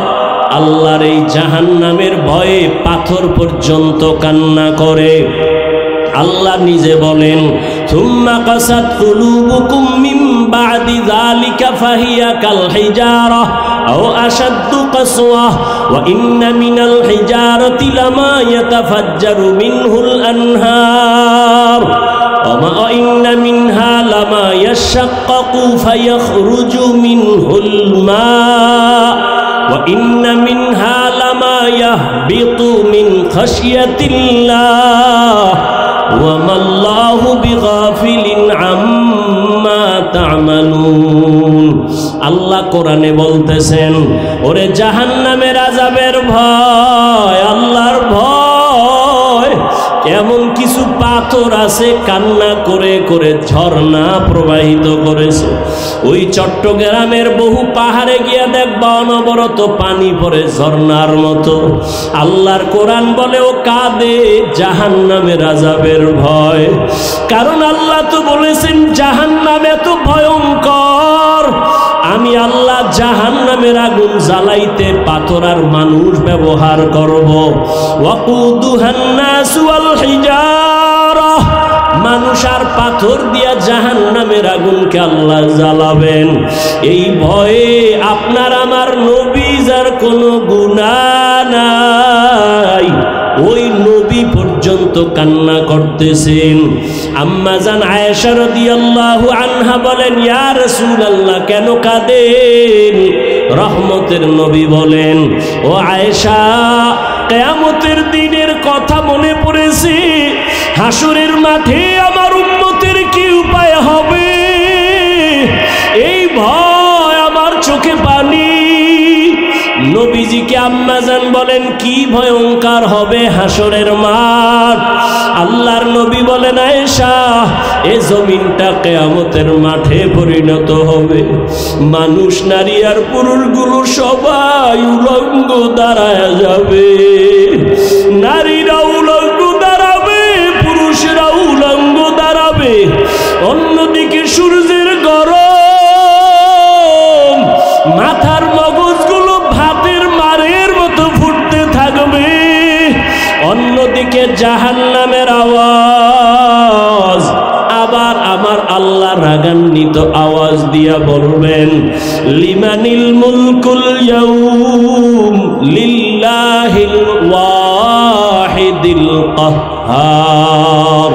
আল্লাহর এই জাহান্নামের ভয়ে পাথর পর্যন্ত কান্না করে। আল্লাহ নিজে বলেন সুম্মা কাসাত কুলুবুকুম মিন বাদি যালিকা ফাহিয়া কাল হিজারা আও আশাদ্দু কাসওয়া ওয়া ইন্না মিনাল হিজারাতি লামা ইয়াতাফাজ্জারু মিনহুল আনহার ওয়া ইন্না মিনহা লামা ইয়াশাক্কাকু ফায়াখরুজু মিনহুল মা ওয়া ইন্না মিনহা লামা ইয়াহবিতু মিন খাশিয়াতিল্লাহ ওয়ামা আল্লাহু বিগাফিলিন আম্মা তা'মালুন। আল্লাহ কোরআনে বলতেছেন, ওরে জাহান্নামের আযাবের ভয়, আল্লাহর ভয় এমন কিছু পাথর পাথর আছে কান্না করে করে ঝর্ণা প্রবাহিত করেছে। ওই চট্টগ্রামের বহু পাহাড়ে গিয়া দেখবা অনবরত পানি পড়ে ঝর্ণার মতো। আল্লাহর কোরআন বলে ও কাঁদে জাহান্নামের আযাবের ভয়। কারণ আল্লাহ তো বলেছেন জাহান্নাম এত ভয়ঙ্কর, আমি আল্লাহ জাহান্নামের আগুন জ্বালাইতে পাথর আর মানুষ ব্যবহার করব। ওয়াকুদুহান নাস ওয়াল হিজারা, মানুষ আর পাথর দিয়া জাহান্নামের আগুনকে আল্লাহ জ্বালাবেন। এই ভয়ে আপনার আমার নবী যার কোনো গুনাহ নাই ওই নবী পর্যন্ত কান্না করতেছেন। আম্মা জান আয়েশা রাদিয়াল্লাহু আনহা বলেন, ইয়া রাসূলুল্লাহ কেন কাঁদেন? রহমতের নবী বলেন, ও আয়েশা কিয়ামতের দিনের কথা মনে পড়েছে, হাসরের মাঠে আমার উম্মতের কি উপায় হবে, এই ভয় আমার চোখে পানি। নবীজিকে আম্মা জান বলেন, কি ভয়ঙ্কর হবে হাসরের মাঠ? আল্লাহর নবী বলেন, আয়েশা এ জমিনটা কিয়ামতের মাঠে পরিণত হবে। মানুষ নারী আর পুরুষগুলো সবাই উলঙ্গ দাঁড়ায় যাবে। নারীরা উলঙ্গ দাঁড়াবে, পুরুষরা উলঙ্গ দাঁড়াবে। অন্যদিকে সূর্যের গরম, মাথার মগজগুলো ভাতের মারের মতো ফুটতে থাকবে। অন্যদিকে জাহান্নামের আওয়াজ। আবার আমার আল্লাহ রাগান্বিত আওয়াজ দিয়া বলবেন, লিমানিল মুলকুল ইয়াউম লিল্লাহিল ওয়াহিদিল কাহ্হার।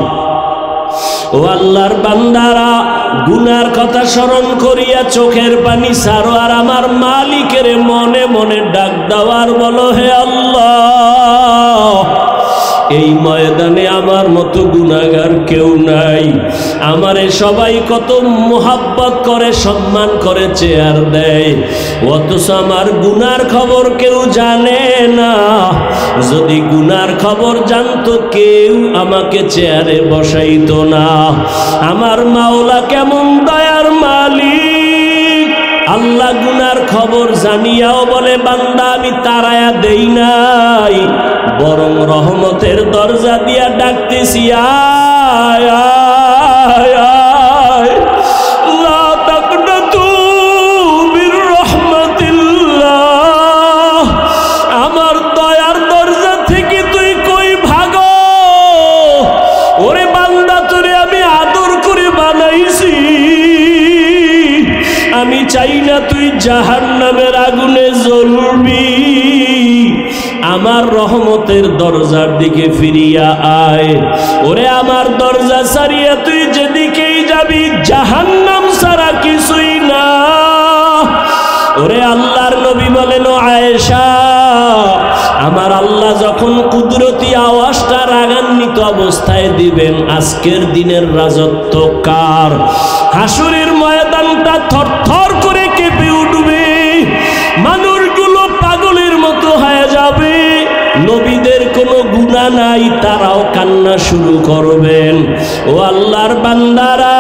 ও আল্লাহর বান্দারা, গুনার কথা স্মরণ করিয়া চোখের পানি ছাড়ো আর আমার মালিকের মনে মনে ডাক দেওয়ার বলো, হে আল্লাহ এই ময়দানে আমার মতো গুনাহগার কেউ নাই। আমারে সবাই কত মোহাব্বত করে, সম্মান করে, চেয়ার দেয়, অথচ আমার গুনার খবর কেউ জানে না। যদি গুনার খবর জানতো কেউ আমাকে চেয়ারে বসাইতো না। আমার মাওলা কেমন দয়ার মালিক, আল্লাহ গুনার খবর জানিয়াও বলে, বান্দা আমি তাড়ায়া দেই নাই, বরং রহমতের দরজা দিয়া ডাকতেছি, আয় আয় আয়, লা তাকনাতু মির রাহমাতিল্লাহ। আমার দয়ার দরজা থেকে তুই কই ভাগো? ওরে বান্দা, তোরে আমি আদর করে বানাইছি, আমি চাই না তুই জাহান্নামের আগুনে জ্বলবি। আমার রহমতের দরজার দিকে ফিরিয়া আয়। ওরে আমার দরজা ছাড়িয়া তুই যেদিকেই যাবি জাহান্নাম ছাড়া কিছুই না। ওরে আল্লাহর নবী বলেন, ও আয়েশা আমার আল্লাহ যখন কুদরতি আওয়াজটা রাগান্বিত অবস্থায় দিবেন, আজকের দিনের রাজত্ব কার? হাসরের ময়দানটা থরথর করে কেঁপে উঠবে, মানুষগুলো পাগলের মতো হয়ে যাবে। নবীদের কোনো গুনাহ নাই, তারাও কান্না শুরু করবেন। ও আল্লাহর বান্দারা,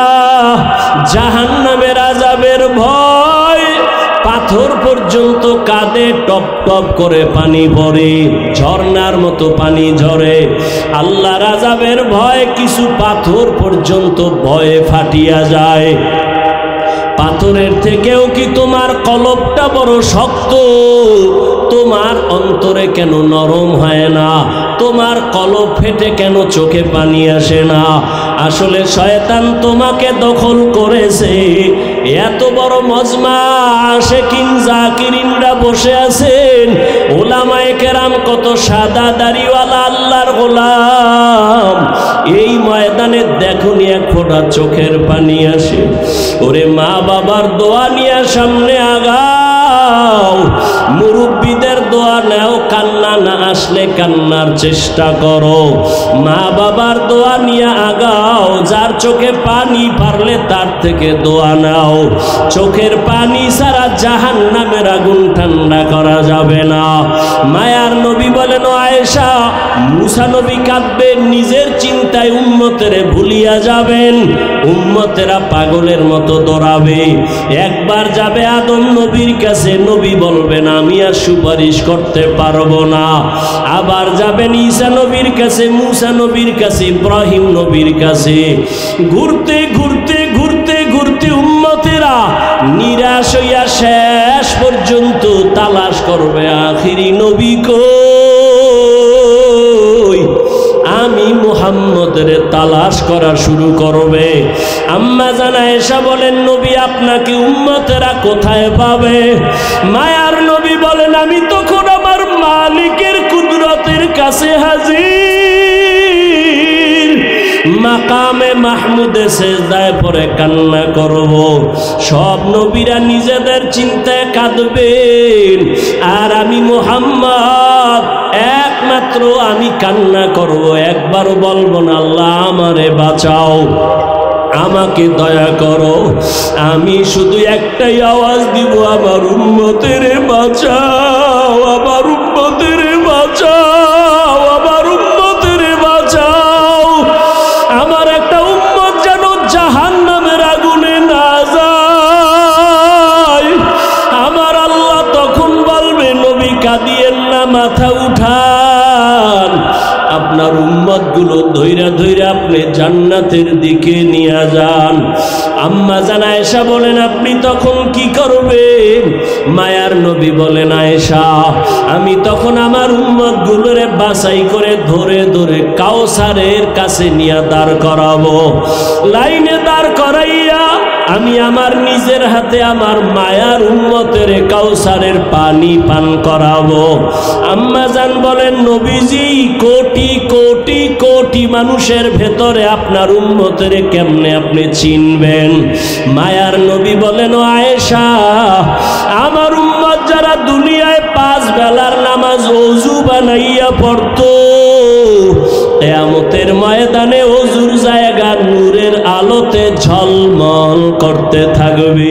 জাহান্নামের আযাবের ভয় পাথর পর্যন্ত কাঁদে, টপ টপ করে পানি পড়ে, ঝর্ণার মতো পানি ঝরে। আল্লাহর আযাবের ভয় কিছু পাথর পর্যন্ত ভয়ে ফাটিয়া যায়। পাথরের থেকেও কি তোমার কলবটা বড় শক্ত? তোমার অন্তরে কেন নরম হয় না? তোমার কলব ফেটে কেন চোখে পানি আসে না? আসলে শয়তান তোমাকে দখল করেছে। এত বড় মজমা আশিকিন জাকিরিনরা বসে আছেন, ওলামায়ে কেরাম কত সাদা দাড়িওয়ালা আল্লাহর গোলাম, এই ময়দানে দেখুন এক ফোঁটা চোখের পানি আসে। ওরে মা বাবার দোয়া নিয়ে সামনে আগাও, মুরব্বীদের দোয়া নাও, কান্না না আসলে কান্নার চেষ্টা করো। মা বাবার দোয়া নিয়ে আগাও, যার চোখে পানি পারলে তার থেকে দোয়া নাও। চোখের পানি ছাড়া জাহান্নামের আগুন ঠান্ডা করা যাবে না। মায়ার নবী বলেন, ও আয়েশা মুসা নবী কাঁদবেন, নিজের চিন্তায় উম্মতেরে ভুলিয়া যাবেন, উম্মতেরা পাগলের মতো দৌড়াবে। একবার যাবে আদম নবীর কাছে, নবী বলবেন আমি আর সুপারিশ করতে পারবো না। আবার যাবেন ঈসা নবীর কাছে, মুসা নবীর কাছে, ইব্রাহিম নবীর কাছে। ঘুরতে ঘুরতে ঘুরতে ঘুরতে উম্মতেরা নিরাশ হইয়া শেষ পর্যন্ত তালাশ করবে আখিরি নবী কই। আমি মুহাম্মদের তালাশ করা শুরু করবে। আম্মা জান আয়েশা বলেন নবী আপনাকে উম্মতেরা কোথায় পাবে? মায়ার নবী বলেন আমি তখন আমার মালিকের কুদরতের কাছে হাজির, মাকামে মাহমুদে সেজদায় পরে কান্না করব। সব নবীরা নিজেদের চিন্তায় কাঁদবেন, আর আমি মুহাম্মদ একমাত্র আমি কান্না করব, একবারও বলবো না আল্লাহ আমারে বাঁচাও, আমাকে দয়া করো। আমি শুধু একটাই আওয়াজ দিব, আমার উম্মতের বাঁচাও, আমার উম্মতের বাঁচাও, আমার উম্মতের বাঁচাও। আমার একটা উম্মত যেন জাহান্নামের আগুনে না যায়। আমার আল্লাহ তখন বলবে নবী কাঁদিয়েন না, মাথা উঠান, আপনার উম্মত গুলো ধৈরা ধৈরা আপনি জান্নাতের দিকে নিয়ে যান। আম্মা জান আয়েশা বলেন আপনি তখন কি করবেন? মায়ার নবী বলেন আয়েশা আমি তখন আমার উম্মত গুলোরে বাছাই করে ধরে ধরে কাউসারের কাছে নিয়ে দাঁড় করাবো। লাইনে দাঁড় করাইয়া আমি আমার নিজের হাতে আমার মায়ার উম্মতের কাউসারের পানি পান করাবো। আম্মা জান বলেন নবীজি কোটি কোটি কোটি মানুষের ভেতরে আপনার উম্মতের কেমনে আপনি চিনবেন? মায়ার নবী বলেন ও আয়েশা আমার উম্মত যারা দুনিয়ায় 5 বেলার নামাজ ওযু বানাইয়া পড়তো, কিয়ামতের ময়দানে ওযুর জায়গা নূরের আলোতে ঝলমল করতে থাকবে।